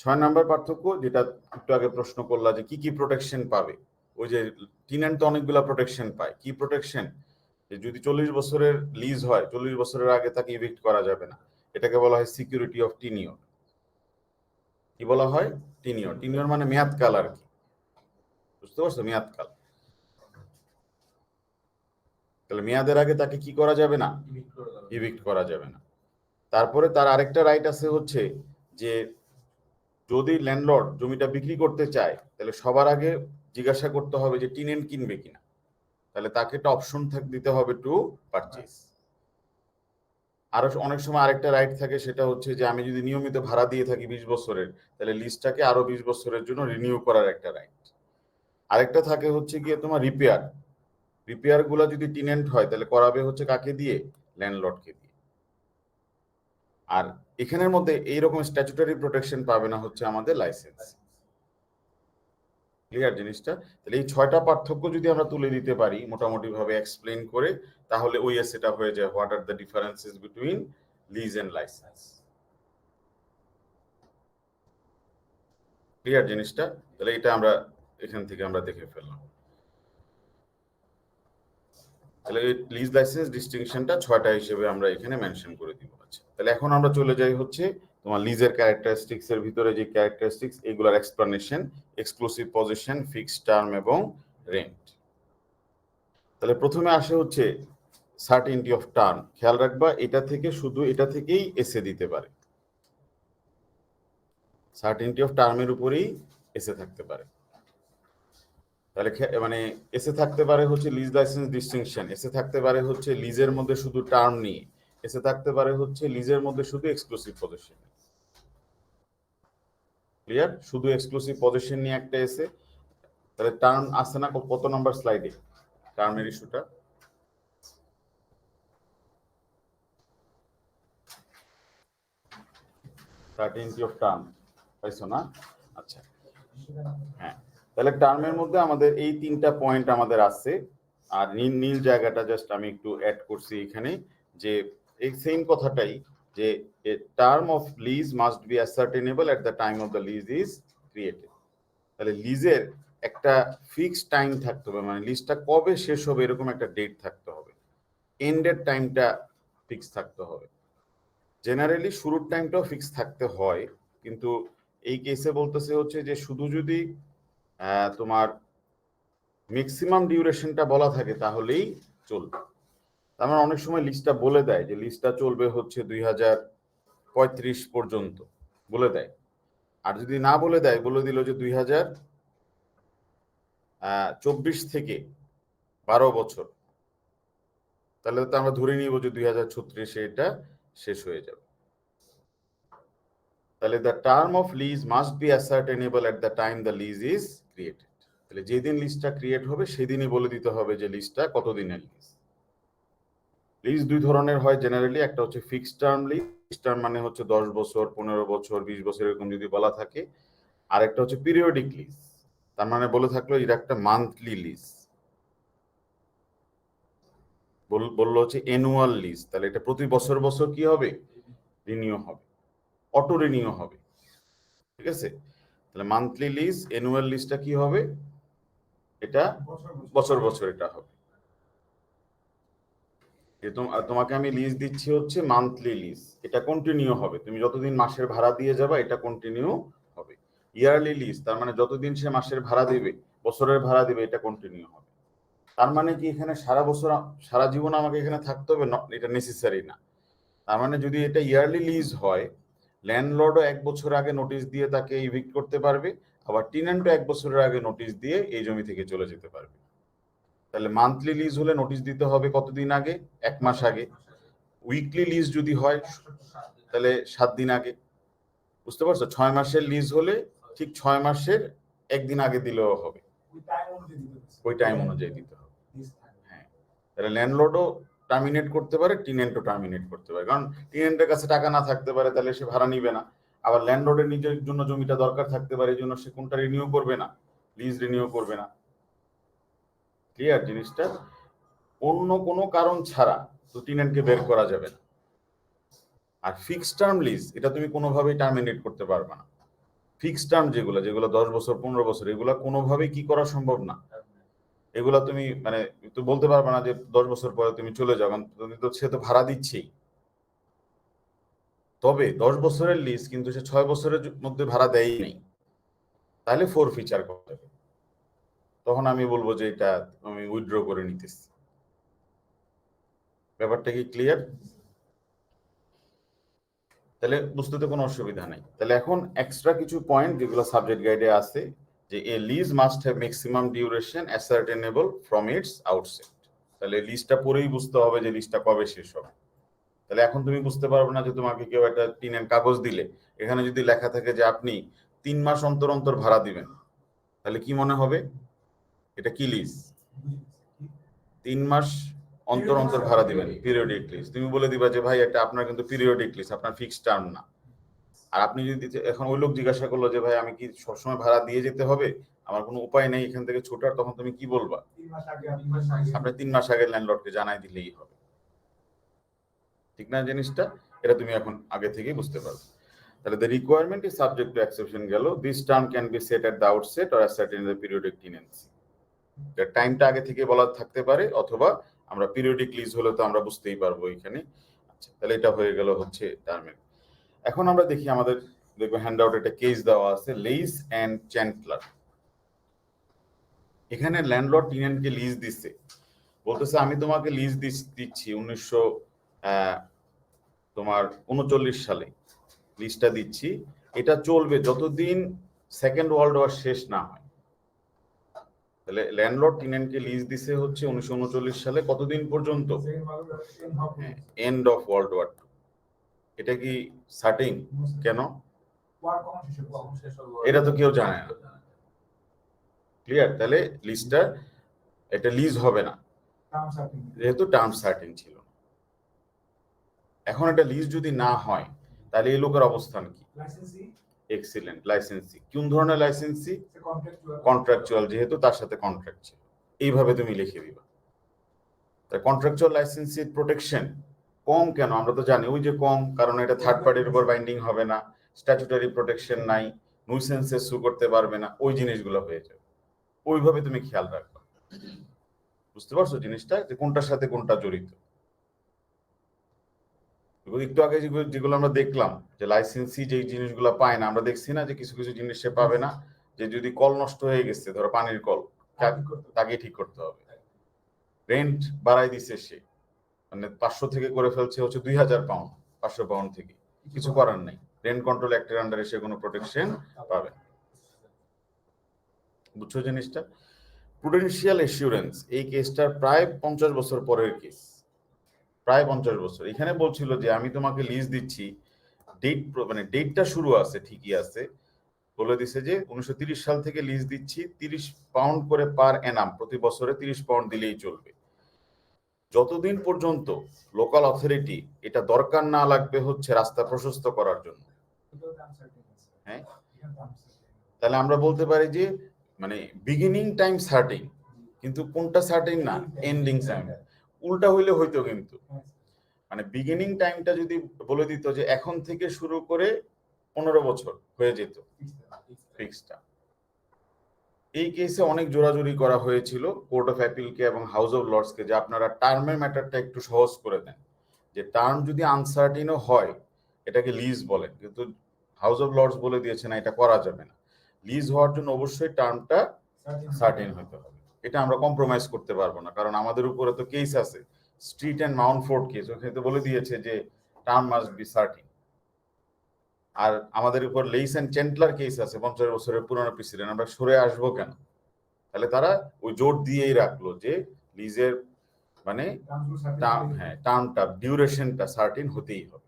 S1: 6 নাম্বার পার্থক্য, যেটা একটু আগে প্রশ্ন করলা যে কি কি প্রোটেকশন পাবে। ওই যে টিনেন্ট তো অনেকগুলা প্রোটেকশন পায়। কি প্রোটেকশন? যে যদি 40 বছরের লিজ হয়, 40 বছরের আগে তাকে ইভিক্ট করা যাবে না। এটাকে বলা হয় সিকিউরিটি অফ টিনিওর। কি বলা হয়? টিনিওর। টিনিওর মানে মেয়াদকাল আর কি। বুঝতে পারছো? মেয়াদকাল। তাহলে মেয়াদের আগে তাকে কি করা যাবে না? ইভিক্ট করা যাবে না। তারপরে তার আরেকটা রাইট আছে হচ্ছে যে যদি ল্যান্ডলর্ড জমিটা বিক্রি করতে চায় তাহলে সবার আগে জিজ্ঞাসা করতে হবে যে টিনেন্ট কিনবে কিনা, তাহলে তাকে একটা অপশন দিতে হবে টু পারচেজ। আরো অনেক সময় আরেকটা রাইট থাকে, সেটা হচ্ছে যে আমি যদি নিয়মিত ভাড়া দিয়ে থাকি 20 বছরের, তাহলে লিজটাকে আরো 20 বছরের জন্য রিনিউ করার একটা রাইট। আরেকটা থাকে হচ্ছে গিয়ে তোমার রিপেয়ার গুলা যদি টিনেন্ট হয় তাহলে করাবে হচ্ছে কাকে দিয়ে? ল্যান্ডলর্ডকে দিয়ে। আর এখানের মধ্যে এইরকম স্ট্যাচুটারি প্রোটেকশন পাবে না হচ্ছে আমাদের লাইসেন্স। ক্লিয়ার জিনিসটা? তাহলে এই 6টা পার্থক্য যদি আমরা তুলে দিতে পারি মোটামুটি ভাবে এক্সপ্লেন করে, তাহলে ওই সেটা হয়ে যায় what are the differences between lease and licence. Clear জিনিসটা? তাহলে এটা আমরা এখান থেকে আমরা দেখে ফেললাম। তাহলে লিজ লাইসেন্স ডিস্টিংশনটা 6টা হিসেবে আমরা এখানে মেনশন করে দিব। আচ্ছা, তাহলে এখন আমরা চলে যাই হচ্ছে তোমার লিজের ক্যারেক্টারিস্টিক্স এর ভিতরে যে ক্যারেক্টারিস্টিক্স, এগুলার explanation, exclusive position, fixed term এবং রেন্ট। তাহলে প্রথমে আসে হচ্ছে সার্টেনটি অফ টার্ম। খেয়াল রাখবা এটা থেকে শুধু এটা থেকেই এসে দিতে পারে, সার্টেনটি অফ টার্মের উপরেই এসে থাকতে পারে। তাহলে মানে এসে থাকতে পারে হচ্ছে লিজ লাইসেন্স ডিস্টিংশন, এসে থাকতে পারে হচ্ছে লিজের মধ্যে শুধু টার্ম নিয়ে, এসে থাকতে পারে হচ্ছে লিজের মধ্যে শুধু এক্সক্লুসিভ পজিশন। ক্লিয়ার? শুধু এক্সক্লুসিভ পজিশন নিয়ে একটা এসে। তাহলে টার্ম আসছে না কত নাম্বার স্লাইডে টার্মের ইস্যুটা? সার্টেনটি অফ টার্ম পাইছো না? আচ্ছা, হ্যাঁ। তাহলে টার্মের মধ্যে আমাদের এই 3টা পয়েন্ট আমাদের আছে। আর নীল জায়গাটা জাস্ট আমি একটু অ্যাড করছি এখানে, যে এই সেম কথাটাই, যে term of lease must be ascertainable at the time of the lease is created. তাহলে লিজের একটা ফিক্সড টাইম থাকতে হবে, মানে লিজটা কবে শেষ হবে এরকম একটা ডেট থাকতে হবে, এন্ডের টাইমটা ফিক্স থাকতে হবে। জেনারেলি শুরুর টাইমটাও ফিক্স থাকতে হয়, কিন্তু এই কেসে বলতেছে হচ্ছে যে শুধু যদি তোমার ম্যাক্সিমাম ডিউরেশনটা বলা থাকে তাহলেই চলবে। তার মানে অনেক সময় লিস্টটা বলে দেয় যে লিস্টটা চলবে হচ্ছে 2035 পর্যন্ত বলে দেয়, আর যদি না বলে দেয়, বলে দিল যে 2024 থেকে 12 বছর, তাহলে তো আমরা ধরে নিব যে 2036 এটা শেষ হয়ে যাবে। তাহলে the term of lease must be ascertainable at the time the lease is created. তাহলে যেদিন লিস্টটা ক্রিয়েট হবে সেদিনই বলে দিতে হবে যে লিস্টটা কতদিনের লিজ। লিজ দুই ধরনের হয় জেনারেলি, একটা হচ্ছে ফিক্সড টার্ম লিজ, টার্ম মানে হচ্ছে 10 বছর, 15 বছর, 20 বছর এরকম যদি বলা থাকে। আর একটা হচ্ছে পিরিয়ডিক লিজ, তার মানে বলে থাকলো এটা একটা মান্থলি লিজ। বললো হচ্ছে অ্যানুয়াল লিজ, তাহলে এটা প্রতি বছর বছর কি হবে? রিনিউ হবে, অটো রিনিউ হবে। ঠিক আছে? তাহলে মান্থলি লিজ, অ্যানুয়াল লিজটা কি হবে? এটা বছর বছর এটা হবে। তোমাকে আমি লিজ দিচ্ছি হচ্ছে মান্থলি লিজ, এটা কন্টিনিউ হবে, তুমি যতদিন মাসের ভাড়া দিয়ে যাবা এটা কন্টিনিউ হবে। ইয়ারলি লিজ, তার মানে যতদিন সে মাসের ভাড়া দিবে, বছরের ভাড়া দিবে, এটা কন্টিনিউ হবে। তার মানে কি এখানে সারা বছর, সারা জীবন আমাকে এখানে থাকতে হবে? এটা নেসেসারি না। তার মানে যদি এটা ইয়ারলি লিজ হয়, ল্যান্ডলর্ডও 1 বছর আগে নোটিশ দিয়ে তাকে ইভিক্ট করতে পারবে, আবার টেন্যান্টও 1 বছরের আগে নোটিশ দিয়ে এই জমি থেকে চলে যেতে পারবে। তাহলে মান্থলি লিজ হলে নোটিশ দিতে হবে কতদিন আগে? 1 মাস আগে। উইকলি লিজ যদি হয় তাহলে 7 দিন আগে। বুঝতে পারছো? 6 মাসের লিজ হলে ঠিক 6 মাসের 1 দিন আগে দিলেও হবে, ওই টাইম অনুযায়ী দিতে হবে। হ্যাঁ, তাহলে ল্যান্ডলর্ডও টার্মিনেট করতে পারে, টেনেন্টও টার্মিনেট করতে পারে, কারণ টেনেন্টের কাছে টাকা না থাকতে পারে, তাহলে সে ভাড়া নিবে না। আবার ল্যান্ডলর্ডের নিজের জন্য জমিটা দরকার থাকতে পারে, এই জন্য সে কোনটা রিনিউ করবে না? লিজ রিনিউ করবে না। ক্লিয়ার জিনিসটা? অন্য কোনো কারণ ছাড়া তো টেনেন্টকে বের করা যাবে না। আর ফিক্সড টার্ম লিজ, এটা তুমি কোনোভাবেই টার্মিনেট করতে পারবে না। ফিক্সড টার্ম যেগুলো 10 বছর, 15 বছর, এগুলা কোনোভাবেই কি করা সম্ভব না। এগুলা তুমি মানে তো বলতে পারবে না যে 10 বছর পরে তুমি চলে যাও, কারণ তো সে তো ভাড়া দিচ্ছেই। তবে 10 বছরের লিজ কিন্তু সে 6 বছরের মধ্যে ভাড়া দেয়ই নেই, তাহলে ফোর ফিচার করতে হবে। তখন আমি বলবো যে এটা আমি উইথড্র করে নিতেছি। ব্যাপারটা কি ক্লিয়ার? তাহলে বুঝতে তো কোনো অসুবিধা নাই। তাহলে এখন এক্সট্রা কিছু পয়েন্ট যেগুলো সাবজেক্ট গাইডে আছে, যে a lease must have maximum duration ascertainable from its outset. তাহলে লিজটা পরেই বুঝতে হবে যে লিজটা কবে শেষ হবে। তাহলে এখন তুমি বুঝতে পারবে না যে তোমাকে কেউ একটা টিনের কাগজ দিলে এখানে যদি লেখা থাকে যে আপনি 3 মাস অন্তর অন্তর ভাড়া দিবেন, তাহলে কি মনে হবে এটা কি লিজ? 3 মাস অন্তর অন্তর ভাড়া দিবেন, পিরিয়ডিক লিজ। তুমি বলে দিবা যে ভাই এটা আপনার কিন্তু পিরিয়ডিক লিজ, আপনার ফিক্সড টার্ম না। আর আপনি যদি এখন ওই লোক জিজ্ঞাসা করলো যে ভাই আমি কি সবসময় ভাড়া দিয়ে যেতে হবে, আমার কোনো উপায় নেই এখান থেকে ছোটার, তখন তুমি কি বলবা? আপনি 3 মাস আগে ল্যান্ডলর্ডকে জানাই দিলেই হবে, ঠিক না? জিনিসটা এটা তুমি এখন আগে থেকেই বুঝতে পারবে। তাহলে the requirement is subject to exception গেল, this term can be set at the outset or ascertained in the periodic tenancy। এর টাইমটা আগে থেকে বলা থাকতে পারে, অথবা আমরা পিরিয়ডিক লিজ হলে তো আমরা বুঝতেই পারবো এখানে। আচ্ছা, তাহলে এটা হয়ে গেল হচ্ছে টার্মের। এখন আমরা দেখি আমাদের দেখবো হ্যান্ডআউট একটা কেস দেওয়া আছে, লিজ এন্ড চ্যান্টলার। এখানে ল্যান্ডলর্ড টেনেন্টকে লিজ দিচ্ছে, বলতেছে আমি তোমাকে লিজ দিচ্ছি 1939 সালে লিজটা দিচ্ছি, এটা চলবে যতদিন সেকেন্ড ওয়ার্ল্ড ওয়ার শেষ না হয়। তাহলে ল্যান্ডলর্ড টেনেন্টকে লিজ দিছে হচ্ছে 1939 সালে, কতদিন পর্যন্ত? End of World War 2। এটা কি সার্টেন? কেন? এটা তো কেউ জানে না। ক্লিয়ার? তাহলে লিজটা এটা লিজ হবে না, যেহেতু টার্ম সার্টেন ছিল। এখন এটা লিজ যদি না হয় তাহলে এই লোকের অবস্থান কি? Excellent, licensee. কোন ধরনের লাইসেন্সি? কন্ট্রাকচুয়াল, যেহেতু তার সাথে কন্ট্রাক্ট ছিল। এইভাবে তুমি লিখে দিবা। তাই কন্ট্রাকচুয়াল লাইসেন্সির প্রোটেকশন কম কেন? আমরা তো জানি ওই যে কম, কারণ এটা থার্ড পার্টির উপর বাইন্ডিং হবে না, স্ট্যাচুটরি প্রোটেকশন নাই, নুইসেন্সে সু করতে পারবে না, ওই জিনিসগুলো হয়ে যাবে। ওইভাবে তুমি খেয়াল রাখবা। বুঝতে পারছো জিনিসটা, যে কোনটার সাথে কোনটা জড়িত। একটু আগে যেগুলো আমরা দেখলাম যে লাইসেন্সি যে জিনিসগুলো পায় না, আমরা দেখছি না যে কিছু কিছু জিনিস সে পাবে না, যে যদি কল নষ্ট হয়ে গেছে, ধরো পানির কল, তাকে ঠিক করতে হবে। রেন্ট বাড়াই দিছে সে, মানে 500 থেকে করে ফেলছে হচ্ছে 2000 পাউন্ড, 500 পাউন্ড থেকে, কিছু করার নাই, রেন্ট কন্ট্রোল অ্যাক্টের আন্ডারে সে কোনো প্রোটেকশন পাবে। বুঝছো জিনিসটা? প্রুডেন্সিয়াল এসিউরেন্স, এই কেসটার প্রায় 50 বছর পরের কেস, প্রায় 50 বছর। এখানে বলছিল যে আমি তোমাকে লিজ দিচ্ছি, ডেট মানে ডেটটা শুরু আছে ঠিকই আছে, বলে দিছে যে 1930 সাল থেকে লিজ দিচ্ছি, 30 পাউন্ড করে পার অ্যানাম, প্রতি বছরে 30 পাউন্ড দিলেই চলবে, যতদিন পর্যন্ত লোকাল অথরিটি এটা দরকার না লাগবে হচ্ছে রাস্তা প্রশস্ত করার জন্য। হ্যাঁ, তাহলে আমরা বলতে পারি যে মানে বিগিনিং টাইম সার্টেন, কিন্তু কোনটা সার্টেন না? Ending time. উল্টা হইলে হইতো, কিন্তু মানে বিগিনিং টাইমটা যদি বলে দিত যে এখন থেকে শুরু করে 15 বছর হয়ে যেত ফিক্সডটা। এই কেসে অনেক জোরাজুরি করা হয়েছিল কোর্ট অফ অ্যাপিলকে এবং হাউস অফ লর্ডসকে, যে আপনারা টার্মের ম্যাটারটা একটু সহজ করে দেন, যে টার্ম যদি আনসার্টিনও হয় এটাকে লিজ বলেন, কিন্তু হাউস অফ লর্ডস বলে দিয়েছে না, এটা করা যাবে না। লিজ হওয়ার জন্য অবশ্যই টার্মটা সার্টেন হতে হবে, এটা আমরা কম্প্রোমাইজ করতে পারবো না, কারণ আমাদের উপরে তো কেস আছে, স্ট্রিট অ্যান্ড মাউন্টফোর্ড কেস, ওখানে তো বলে দিয়েছে যে টার্ম মাস্ট বি সার্টেন। আর আমাদের উপর লেইস অ্যান্ড চ্যান্টলার কেস আছে 50 বছরের পুরনো প্রেসিডেন্ট, আমরা সরে আসবো কেন? তাহলে তারা ওই জোর দিয়েই রাখলো যে লিজের মানে টার্মটা, ডিউরেশনটা সার্টেন হতেই হবে।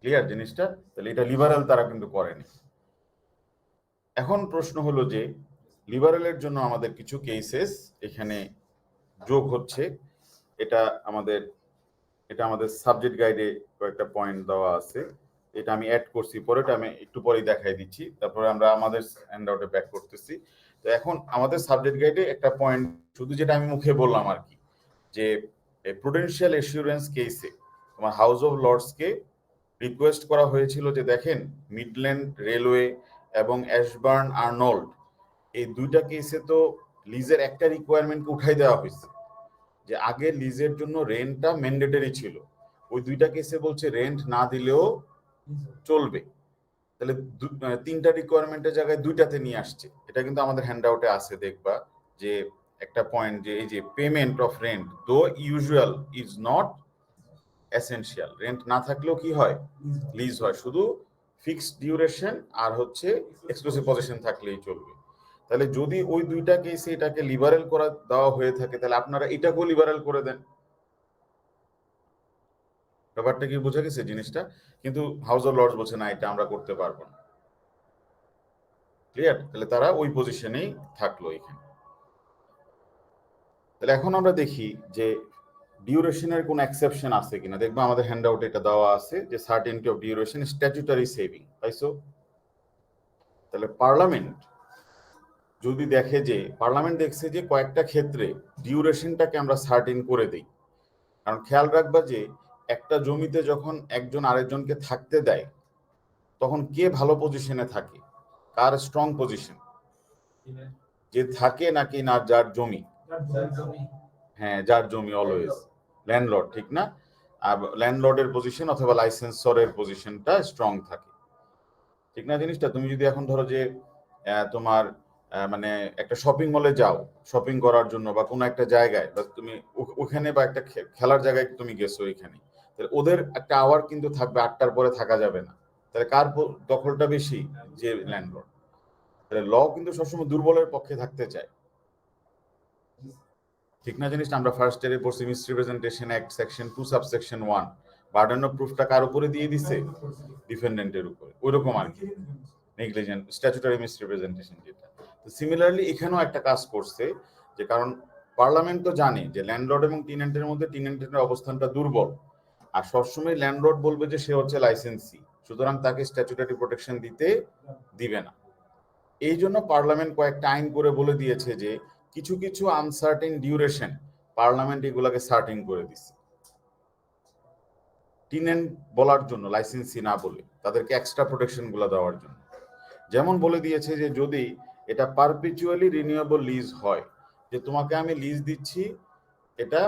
S1: ক্লিয়ার জিনিসটা? তাহলে এটা লিবারেল তারা কিন্তু করেনি। এখন প্রশ্ন হলো যে লিবারেলের জন্য আমাদের কিছু কেসেস এখানে যোগ হচ্ছে, এটা আমাদের সাবজেক্ট গাইডে কয়েকটা পয়েন্ট দেওয়া আছে, এটা আমি অ্যাড করছি, পরেটা আমি একটু পরেই দেখাই দিচ্ছি, তারপরে আমরা আমাদের হ্যান্ডআউটে ব্যাক করতেছি। তো এখন আমাদের সাবজেক্ট গাইডে একটা পয়েন্ট শুধু যেটা আমি মুখে বললাম আর কি, যে প্রুডেন্সিয়াল এসিউরেন্স কেসে তোমার হাউস অফ লর্ডসকে রিকোয়েস্ট করা হয়েছিল যে দেখেন মিডল্যান্ড রেলওয়ে এবং অ্যাশবার্ন আর্নল্ড, এই দুইটা কেসে তো লিজের একটা রিকোয়ারমেন্টকে উঠাই দেওয়া হয়েছে, যে আগে লিজের জন্য রেন্টটা ম্যান্ডেটরি ছিল, ওই দুইটা কেসে বলছে রেন্ট না দিলেও চলবে। তাহলে তিনটা রিকোয়ারমেন্টের জায়গায় দুইটাতে নিয়ে আসছে। এটা কিন্তু আমাদের হ্যান্ডআউটে আছে, দেখবা যে একটা পয়েন্ট, যে এই যে পেমেন্ট অফ রেন্ট দো usual is not essential, rent না থাকলেও কি হয়? লিজ হয়, শুধু ফিক্সড ডিউরেশন আর হচ্ছে এক্সক্লুসিভ পজিশন থাকলেই চলবে। তাহলে যদি ওই দুইটা কেসে এটাকে লিবারেল করা দেওয়া হয়ে থাকে, তাহলে আপনারা এটাকেও লিবারেল করে দেন। ব্যাপারটা কি বোঝা গেছে জিনিসটা? কিন্তু হাউস অফ লর্ডস বলছে না, এটা আমরা করতে পারবো না। ক্লিয়ার? তাহলে তারা ওই পজিশনেই থাকলো এখানে। তাহলে এখন আমরা দেখি যে ডিউরেশনের কোন এক্সেপশন আছে কিনা। দেখবো আমাদের হ্যান্ড আউট এটা দেওয়া আছে যে certainty of duration statutory saving, পাইছো? তাহলে পার্লামেন্ট যদি দেখে যে পার্লামেন্ট দেখছে যে কয়েকটা ক্ষেত্রে ডিউরেশনটাকে আমরা সার্টেন করে দিই। কারণ খেয়াল রাখবা যে একটা জমিতে যখন একজন আরেকজনকে থাকতে দেয় তখন কে ভালো পজিশনে থাকে, কার স্ট্রং পজিশন, যে থাকে নাকি না যার জমি? হ্যাঁ, যার জমি অলওয়েজ ল্যান্ডলর্ড, ঠিক না? আর ল্যান্ডলর্ডের পজিশন অথবা লাইসেন্সরের পজিশনটা স্ট্রং থাকে, ঠিক না জিনিসটা? তুমি যদি এখন ধরো যে তোমার মানে একটা শপিং মলে যাও শপিং করার জন্য, বা কোনো একটা জায়গায়, বা তুমি ওখানে বা একটা খেলার জায়গায় তুমি গেছো এখানে, তাহলে ওদের একটা আওয়ার কিন্তু থাকবে, 8টার পরে থাকা যাবে না। তাহলে কার দখলটা বেশি? যে ল্যান্ডলর্ড। তাহলে ল কিন্তু সবসময় দুর্বলের পক্ষে থাকতে চায়, ঠিক না জিনিসটা? আমরা ফার্স্ট ইয়ারে পড়ছি misrepresentation act section 2 subsection 1, burden of প্রুফটা কার উপরে দিয়ে দিছে? ডিফেন্ডেন্টের উপরে। ওইরকম আর কি নেগলিজেন্ট স্ট্যাচুটারি মিসরিপ্রেজেন্টেশন যেটা। তো সিমিলারলি এখানেও একটা কাজ করছে, যে কারণ পার্লামেন্ট তো জানে যে ল্যান্ডলর্ড এবং টিনেন্টের মধ্যে টিনেন্টের অবস্থানটা দুর্বল, আর সবসময় ল্যান্ডলর্ড বলবে যে সে হচ্ছে লাইসেন্সি, সুতরাং তাকে স্ট্যাচুটারি প্রোটেকশন দিবে না। এই জন্য পার্লামেন্ট কয়েকটা আইন করে বলে দিয়েছে যে কিছু কিছু আনসার্টেন ডিউরেশন পার্লামেন্ট এগুলাকে সার্টেন করে দিচ্ছে, টিনেন্ট বলার জন্য, লাইসেন্সি না বলে, তাদেরকে এক্সট্রা প্রোটেকশন গুলো দেওয়ার জন্য। যেমন বলে দিয়েছে যে যদি এটা পারপিচুয়ালি রিনিউয়েবল লিজ হয়, যে তোমাকে আমি লিজ দিচ্ছি, এটা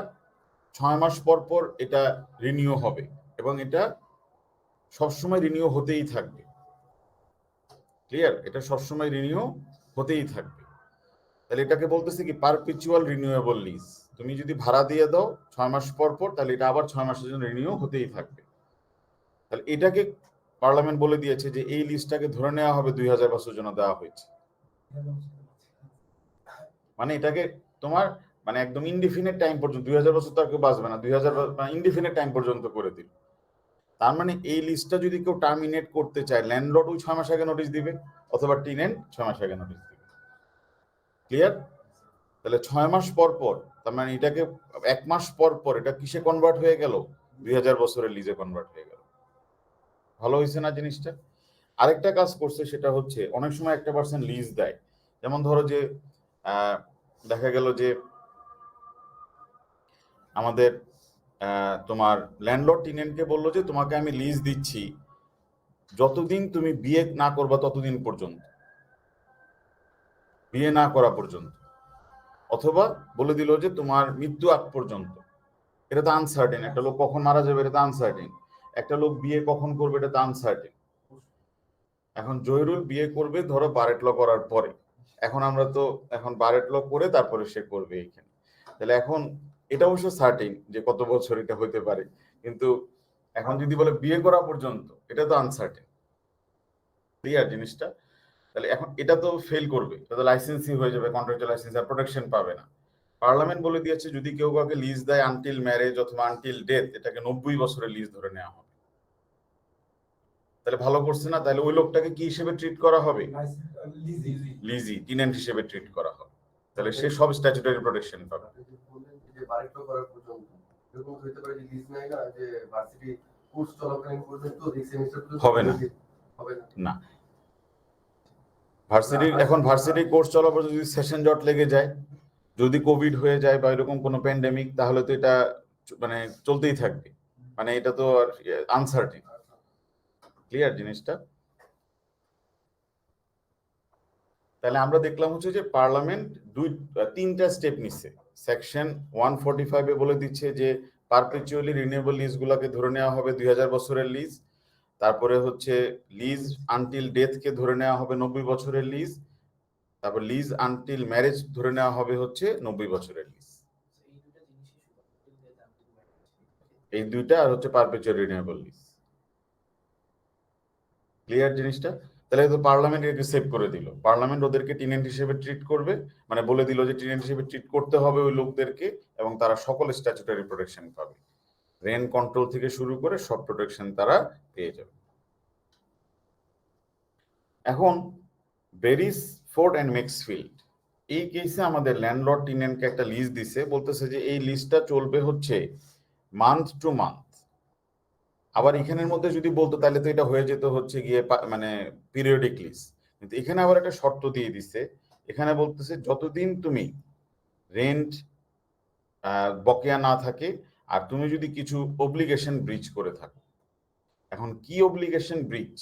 S1: 6 মাস পর পর এটা রিনিউ হবে এবং এটা সবসময় রিনিউ হতেই থাকবে। ক্লিয়ার? এটা সবসময় রিনিউ হতেই থাকবে। তাহলে এটাকে বলতেছে কি পারপিচুয়াল রিনিউয়েবল লিজ। তুমি যদি ভাড়া দিয়ে দাও 6 মাস পর পর, তাহলে এটা আবার 6 মাসের জন্য রিনিউ হতেই থাকবে। তাহলে এটাকে পার্লামেন্ট বলে দিয়েছে যে এই লিজটাকে ধরে নেওয়া হবে 2000 বছরের জন্য দেওয়া হয়েছে। মানে এটাকে তোমার মানে একদম ইনডিফিনিট টাইম পর্যন্ত, 2000 বছর তো আর কেউ বাঁচবে না, 2000 ইনডিফিনিট টাইম পর্যন্ত করে দিল। তার মানে এই লিস্টটা যদি কেউ টার্মিনেট করতে চায়, ল্যান্ডলর্ড ওই 6 মাস আগে নোটিশ দিবে, অথবা টিনেন্ট 6 মাস আগে নোটিশ দিবে। ক্লিয়ার? তাহলে 6 মাস পর পর, তার মানে এটাকে 1 মাস পর পর এটা কিসে কনভার্ট হয়ে গেল? 2000 বছরের লিজে কনভার্ট হয়ে গেল। ভালো হয়েছে না জিনিসটা? আরেকটা কাজ করছে, সেটা হচ্ছে অনেক সময় একটা পার্সেন্ট লিজ দেয়। যেমন ধরো যে দেখা গেল যে আমাদের তোমার ল্যান্ডলর্ড টিনেন্টকে বললো যে তোমাকে আমি লিজ দিচ্ছি যতদিন তুমি বিয়ে না করবা ততদিন পর্যন্ত, বিয়ে না করা পর্যন্ত, অথবা বলে দিল যে তোমার মৃত্যু আগ পর্যন্ত। এটা তো আনসার্টেন, একটা লোক কখন মারা যাবে এটা তো আনসার্টেন, একটা লোক বিয়ে কখন করবে এটা তো আনসার্টেন। এখন জহিরুল বিয়ে করবে ধরো বারেট ল করার পরে, এখন আমরা তো এখন বারেট ল করে তারপরে সে করবে এইখানে, তাহলে এখন এটা অবশ্য সার্টেন যে কত বছর এটা হইতে পারে, কিন্তু এখন যদি বলে বিয়ে করা পর্যন্ত, এটা তো আনসার্টেন। ক্লিয়ার জিনিসটা? তাহলে এখন এটা তো ফেল করবে, এটা তো লাইসেন্সই হয়ে যাবে, কন্ট্রাক্টুয়াল লাইসেন্স, আর প্রোটেকশন পাবে না। পার্লামেন্ট বলে দিয়েছে যদি কেউ কাউকে লিজ দেয় আনটিল ম্যারেজ অথবা আনটিল ডেথ, এটাকে 90 বছরের লিজ ধরে নেওয়া হবে। তাহলে ভালো করছে না? তাহলে ওই লোকটাকে কি হিসেবে ট্রিট করা হবে? লিজি, টিনেন্ট হিসেবে ট্রিট করা হবে। তাহলে সে সব স্ট্যাচুটরি প্রোটেকশন পাবে। হবে না, না। ভার্সিটির এখন ভার্সিটি কোর্স চলা পর্যন্ত যদি সেশন জট লেগে যায়, যদি কোভিড হয়ে যায় বা এরকম কোনো প্যান্ডেমিক, তাহলে তো এটা মানে চলতেই থাকবে, মানে এটা তো আর আনসার্টেন। ক্লিয়ার জিনিসটা? তাহলে আমরা দেখলাম হচ্ছে যে পার্লামেন্ট তিনটা স্টেপ নিচ্ছে। সেকশন 145 এ বলে দিচ্ছে যে পারপেচুয়ালি রিনিউয়েবল লিজ গুলাকে ধরে নেওয়া হবে 2000 বছরের লিজ। তারপরে হচ্ছে লিজ আনটিল ডেথ কে ধরে নেওয়া হবে 90 বছরের লিজ। তারপর লিজ আনটিল ম্যারেজ ধরে নেওয়া হবে হচ্ছে 90 বছরের লিজ। এই দুইটা আর হচ্ছে পারপেচুয়াল রিনিউয়েবল লিজ। ক্লিয়ার জিনিসটা? তাহলে তো পার্লামেন্ট এটাকে সেভ করে দিল। পার্লামেন্ট ওদেরকে টিনেন্ট হিসেবে ট্রিট করবে, মানে বলে দিল যে টিনেন্ট হিসেবে ট্রিট করতে হবে ওই লোকদেরকে, এবং তারা সকল স্ট্যাচুটরি প্রোটেকশন পাবে। রেন কন্ট্রোল থেকে শুরু করে সব প্রোটেকশন তারা পেয়ে যাবে। এখন বেরিসফোর্ড অ্যান্ড মেক্সফিল্ড, এই কেসে আমাদের ল্যান্ডলর্ড টেনেন্টকে একটা লিজ দিছে, বলতেছে যে এই লিজটা চলবে হচ্ছে মান্থ টু মান্থ। আবার এখানের মধ্যে যদি বলতো তাহলে তো এটা হয়ে যেত হচ্ছে গিয়ে মানে পিরিয়ডিক লিজ, কিন্তু এখানে আবার একটা শর্ত দিয়ে দিছে। এখানে বলতেছে যতদিন তুমি রেন্ট বকেয়া না থাকে আর তুমি যদি কিছু অব্লিগেশন ব্রিচ করে থাকো। এখন কি অব্লিগেশন ব্রিচ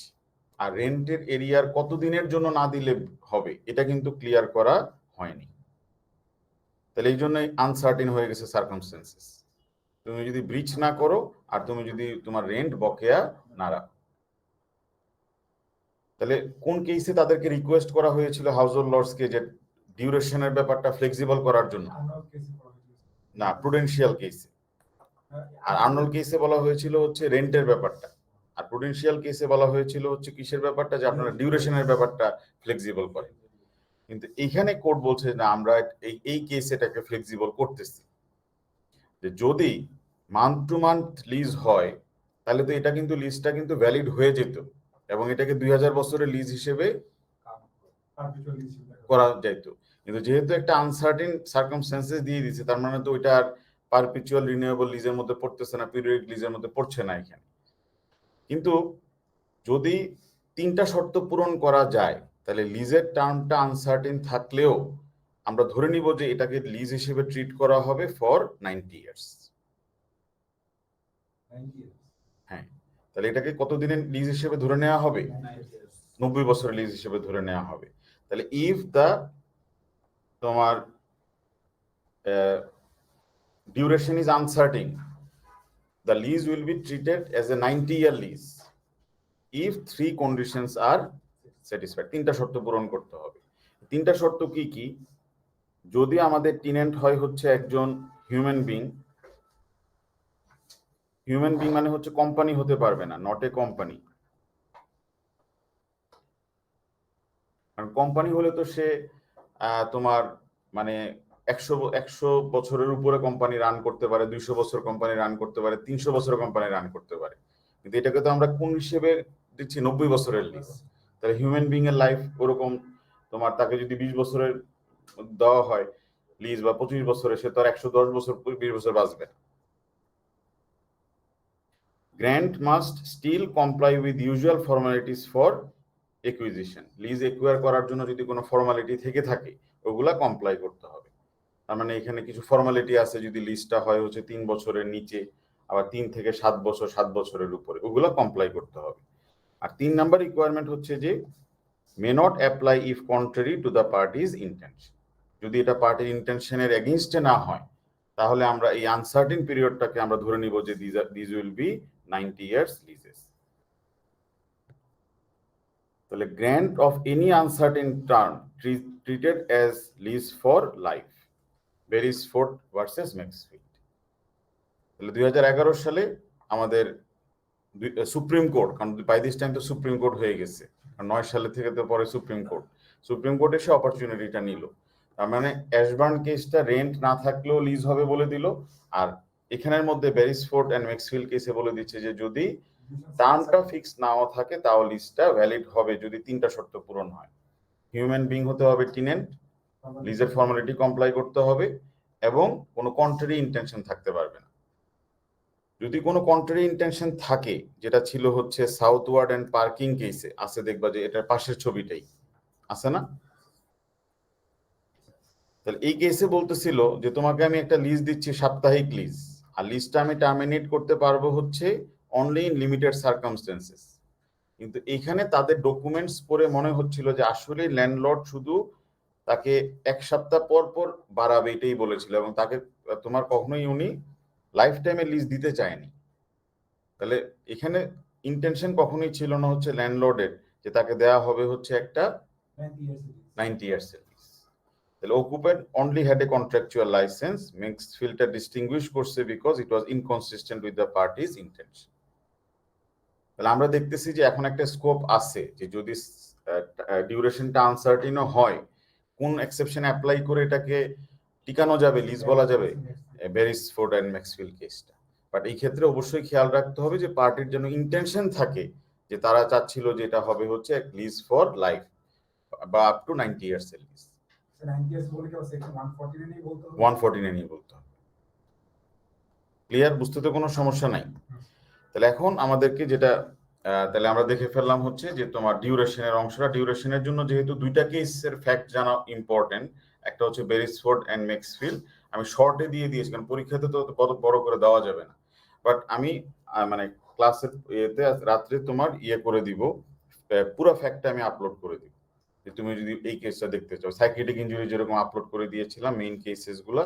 S1: আর রেন্টের এরিয়ার কতদিনের জন্য না দিলে হবে এটা কিন্তু ক্লিয়ার করা হয়নি। তাহলে এই জন্যই আনসার্টিন হয়ে গেছে সার্কামস্টেন্সেস। তুমি যদি ব্রিচ না করো আর তুমি যদি তোমার রেন্ট বকেয়া না রাখো, তাহলে কোন কেসে তাদেরকে রিকোয়েস্ট করা হয়েছিল হাউস হোল্ড লর্ডসকে যে ডিউরেশনের ব্যাপারটা ফ্লেক্সিবল করার জন্য? না, প্রুডেন্সিয়াল কেসে। আর আর্নল্ড কেসে বলা হয়েছিল হচ্ছে রেন্টের ব্যাপারটা, আর প্রুডেন্সিয়াল কেসে বলা হয়েছিল হচ্ছে কিসের ব্যাপারটা, যে আপনারা ডিউরেশনের ব্যাপারটা ফ্লেক্সিবল করেন। কিন্তু এইখানে কোর্ট বলছে না, আমরা এই কেসে এটাকে ফ্লেক্সিবল করতেছি, যে যদি মান্থ টু মান্থ লিজ হয় তাহলে তো এটা কিন্তু লিজটা কিন্তু ভ্যালিড হয়ে যেত এবং এটাকে 2000 বছরের লিজ হিসেবে করা যেত। কিন্তু যেহেতু একটা আনসার্টেন সার্কামস্টেন্সেস দিয়ে দিচ্ছে, তার মানে তো ওইটা আর পারপিচুয়াল রিনিউয়েবল লিজের মধ্যে পড়তেছে না, পিরিয়ডিক লিজের মধ্যে পড়ছে না এখানে। কিন্তু যদি তিনটা শর্ত পূরণ করা যায় তাহলে লিজের টার্মটা আনসার্টেন থাকলেও আমরা ধরে নিব যে এটাকে লিজ হিসেবে ট্রিট করা হবে ফর 90 ইয়ার্স। হ্যাঁ, তাহলে এটাকে কতদিনের লিজ হিসেবে ধরে নেওয়া হবে? 90 বছরের লিজ হিসেবে ধরে নেওয়া হবে। তাহলে ইফ দা তোমার duration is uncertain, the lease will be treated as a 90-year lease if three conditions are satisfied. তিনটা শর্ত পূরণ করতে হবে। তিনটা শর্ত কি কি? যদি আমাদের টেনেন্ট হয় হচ্ছে একজন হিউম্যান বিং, হিউম্যান বিং মানে হচ্ছে কোম্পানি হতে পারবে না, নট এ কোম্পানি। কারণ কোম্পানি হলে তো সে তোমার মানে 100 বছরের উপরে কোম্পানি রান করতে পারে, 200 বছর কোম্পানি রান করতে পারে, 300 বছর কোম্পানি রান করতে পারে। কিন্তু এটাকে তো আমরা কোন হিসেবে দিচ্ছি? 90 বছরের লিজ। তাহলে হিউম্যান বিং এর লাইফ ওরকম, তোমার তাকে যদি 20 বছরের দেওয়া হয় লিজ বা 25 বছরে, সে তো আর 110 বছর 20 বছর বাঁচবে না। Grant must still comply with usual formalities for acquisition. Lease acquire করার জন্য যদি কোনো ফর্মালিটি থেকে থাকে ওগুলা কমপ্লাই করতে হবে। তার মানে এখানে কিছু ফর্মালিটি আছে, যদি লিজটা হয় হচ্ছে 3 বছরের নিচে, আবার 3 থেকে 7 বছর, 7 বছরের উপরে, ওগুলা কমপ্লাই করতে হবে। আর 3 নাম্বার রিকোয়ারমেন্ট হচ্ছে যে may not apply if contrary to the parties intention. যদি এটা পার্টির ইন্টেনশনের এগেইনস্টে না হয় তাহলে আমরা এই আনসার্টেন পিরিয়ডটাকে আমরা ধরে নিব যে this will be 90 years leases. তাহলে grant of any uncertain term treated as lease for life, Berrisford versus Maxfield. তাহলে 2011 সালে আমাদের সুপ্রিম কোর্ট, কারণ বাই দিস টাইম তো সুপ্রিম কোর্ট হয়ে গেছে, 9 সালে থেকে তো পরে সুপ্রিম কোর্ট এসে অপরচুনিটিটা নিল। তার মানে অ্যাশবার্ন কেসটা রেন্ট না থাকলেও লিজ হবে বলে দিল, আর এখানের মধ্যে বেরিসফোর্ড অ্যান্ড ম্যাক্সফিল্ড কেসে বলে দিচ্ছে যে যদি টার্মটা ফিক্স নাও থাকে তাও লিজটা ভ্যালিড হবে যদি তিনটা শর্ত পূরণ হয়। হিউম্যান বিং হতে হবে টেনেন্ট, লিজের ফর্মালিটি কমপ্লাই করতে হবে, এবং কোনো কন্ট্রারি ইন্টেনশন থাকতে পারবে না। যদি কোনো কন্ট্রারি ইন্টেনশন থাকে, যেটা ছিল হচ্ছে সাউথ ওয়ার্ড অ্যান্ড পার্কিং কেসে আছে, দেখবা যে এটার পাশের ছবিটাই আছে না? তাহলে এই কেসে বলতেছিল যে তোমাকে আমি একটা লিজ দিচ্ছি, সাপ্তাহিক লিজ, আর লিজটা আমি টার্মিনেট করতে পারবো হচ্ছে অনলি ইন লিমিটেড সার্কামস্টেন্সেস। কিন্তু এখানে তাদের ডকুমেন্টস পড়ে মনে হচ্ছিল যে আসলে ল্যান্ডলর্ড শুধু তাকে 1 সপ্তাহ পর পর বাড়াবে এটাই বলেছিল, এবং তাকে তোমার কখনোই উনি লাইফ টাইমে লিজ দিতে চায়নি। তাহলে এখানে ইন্টেনশন কখনোই ছিল না হচ্ছে ল্যান্ডলর্ডের যে তাকে দেয়া হবে হচ্ছে একটা 90 ইয়ার্স এর লিজ। তাহলে occupant only had a contractual licence, ম্যাক্সফিল্ডটা ডিস্টিংগুইশ করছে because it was inconsistent with the parties intention. তাহলে আমরা দেখতেছি যে এখন একটা স্কোপ আছে যে যদি ডিউরেশনটা আনসার্টিনও হয়, কোন এক্সেপশন অ্যাপ্লাই করে এটাকে টিকানো যাবে, লিজ বলা যাবে, বেরিসফোর্ড অ্যান্ড ম্যাক্সফিল্ড কেসটা। বাট এই ক্ষেত্রে অবশ্যই খেয়াল রাখতে হবে যে পার্টির যেন ইন্টেনশন থাকে যে তারা চাচ্ছিল যে এটা হবে হচ্ছে লিজ ফর লাইফ বা আপ টু 90 ইয়ার্স এর লিজ।
S2: 90 ইয়ার্স বলে কি সেকশন 149 এই বলতে হবে?
S1: 149 বলতে হবে। ক্লিয়ার? বুঝতে তো কোনো সমস্যা নাই। তাহলে এখন আমাদেরকে যেটা তাহলে আমরা দেখে ফেললাম হচ্ছে যে তোমার ডিউরেশনের অংশটা। ডিউরেশনের জন্য যেহেতু দুইটা কেসের ফ্যাক্ট জানা ইম্পর্টেন্ট, একটা হচ্ছে বেরিসফোর্ড এন্ড ম্যাক্সফিল্ড। আমি শর্টে দিয়ে দিয়েছি কারণ পরীক্ষাতে তো কত বড় করে দেওয়া যাবে না, বাট আমি মানে ক্লাসের ইয়েতে রাত্রে তোমার করে দিব, পুরো ফ্যাক্টটা আমি আপলোড করে দিব যে তুমি যদি এই কেসটা দেখতে চাও। সাইকিয়াট্রিক ইনজুরি যেরকম আপলোড করে দিয়েছিলাম মেইন কেসেস গুলো,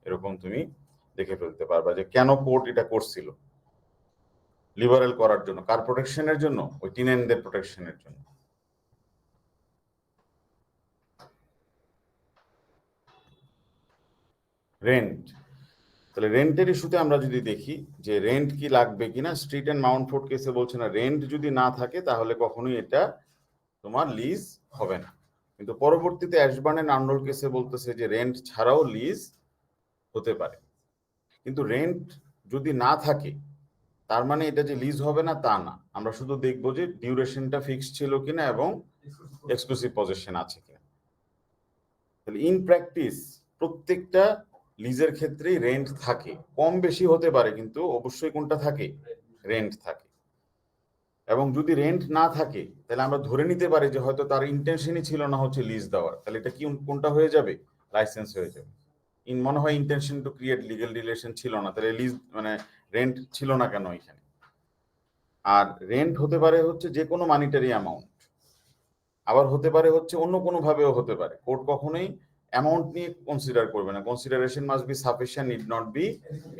S1: এরকম তুমি দেখে ফেলতে পারবা যে কেন কোর্ট এটা করছিল। লিবারেল করার জন্য, কার প্রোটেকশনের জন্য? ওই টিনেনদের প্রোটেকশনের জন্য। রেন্ট, তাহলে রেন্টের ইস্যুতে আমরা যদি দেখি যে রেন্ট কি লাগবে কিনা, স্ট্রিট এন্ড মাউন্টফোর্ড কেসে বলছে না রেন্ট যদি না থাকে তাহলে কখনোই এটা তোমার লিজ হবে না। কিন্তু পরবর্তীতে অ্যাশবার্ন এন্ড আর্নল্ড কেসে বলতেছে যে রেন্ট ছাড়াও লিজ হতে পারে। কিন্তু রেন্ট যদি না থাকে তার মানে এটা যে লিজ হবে না তা না, আমরা শুধু দেখবো যে ডিউরেশনটা ফিক্স ছিল কিনা এবং এক্সক্লুসিভ পজেশন আছে কিনা। তাহলে ইন প্র্যাকটিস প্রত্যেকটা লিজের ক্ষেত্রেই রেন্ট থাকে, কম বেশি হতে পারে কিন্তু অবশ্যই কোনটা থাকে? রেন্ট থাকে। এবং যদি রেন্ট না থাকে তাহলে আমরা ধরে নিতে পারি যে হয়তো তার ইন্টেনশনই ছিল না হচ্ছে লিজ দেওয়ার, তাহলে এটা কি কোনটা হয়ে যাবে? লাইসেন্স হয়ে যাবে। মনে হয় intention to create legal relation ছিল না, তাহলে লিজ মানে রেন্ট ছিল না কেন এখানে? আর রেন্ট হতে পারে হচ্ছে যে কোনো মানিটারি অ্যামাউন্ট, আবার হতে পারে হচ্ছে অন্য কোনো ভাবেও হতে পারে। কোর্ট কখনোই অ্যামাউন্ট নিয়ে কনসিডার করবে না, consideration must be sufficient, need not be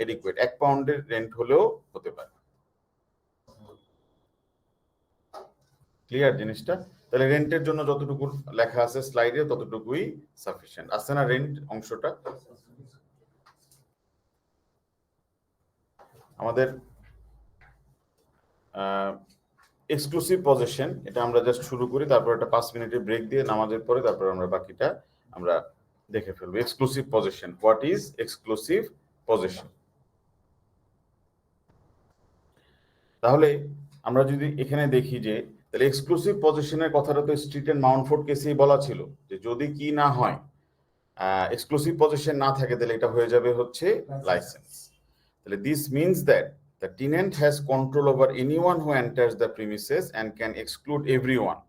S1: adequate. 1 পাউন্ডের রেন্ট হলেও হতে পারে। ক্লিয়ার জিনিসটা? তাহলে রেন্টের জন্য যতটুকু লেখা আছে স্লাইডে ততটুকুই সাফিসিয়েন্ট। আছে না রেন্ট অংশটা? আমাদের এক্সক্লুসিভ পজেশন, এটা আমরা জাস্ট শুরু করি, তারপর একটা 5 মিনিটের ব্রেক দিয়ে নামাজের পরে তারপর আমরা বাকিটা আমরা দেখে ফেলবো। Exclusive possession, what is exclusive possession? তাহলে আমরা যদি এখানে দেখি যে তাহলে এক্সক্লুসিভ পজেশনের কথাটা তো স্ট্রিট এন্ড মাউন্টফোর্ড কেসেই বলা ছিল যে যদি কি না হয়, এক্সক্লুসিভ পজেশন না থাকে তাহলে এটা হয়ে যাবে হচ্ছে লাইসেন্স। তাহলে this means that the tenant has control over anyone who enters the premises and can exclude everyone,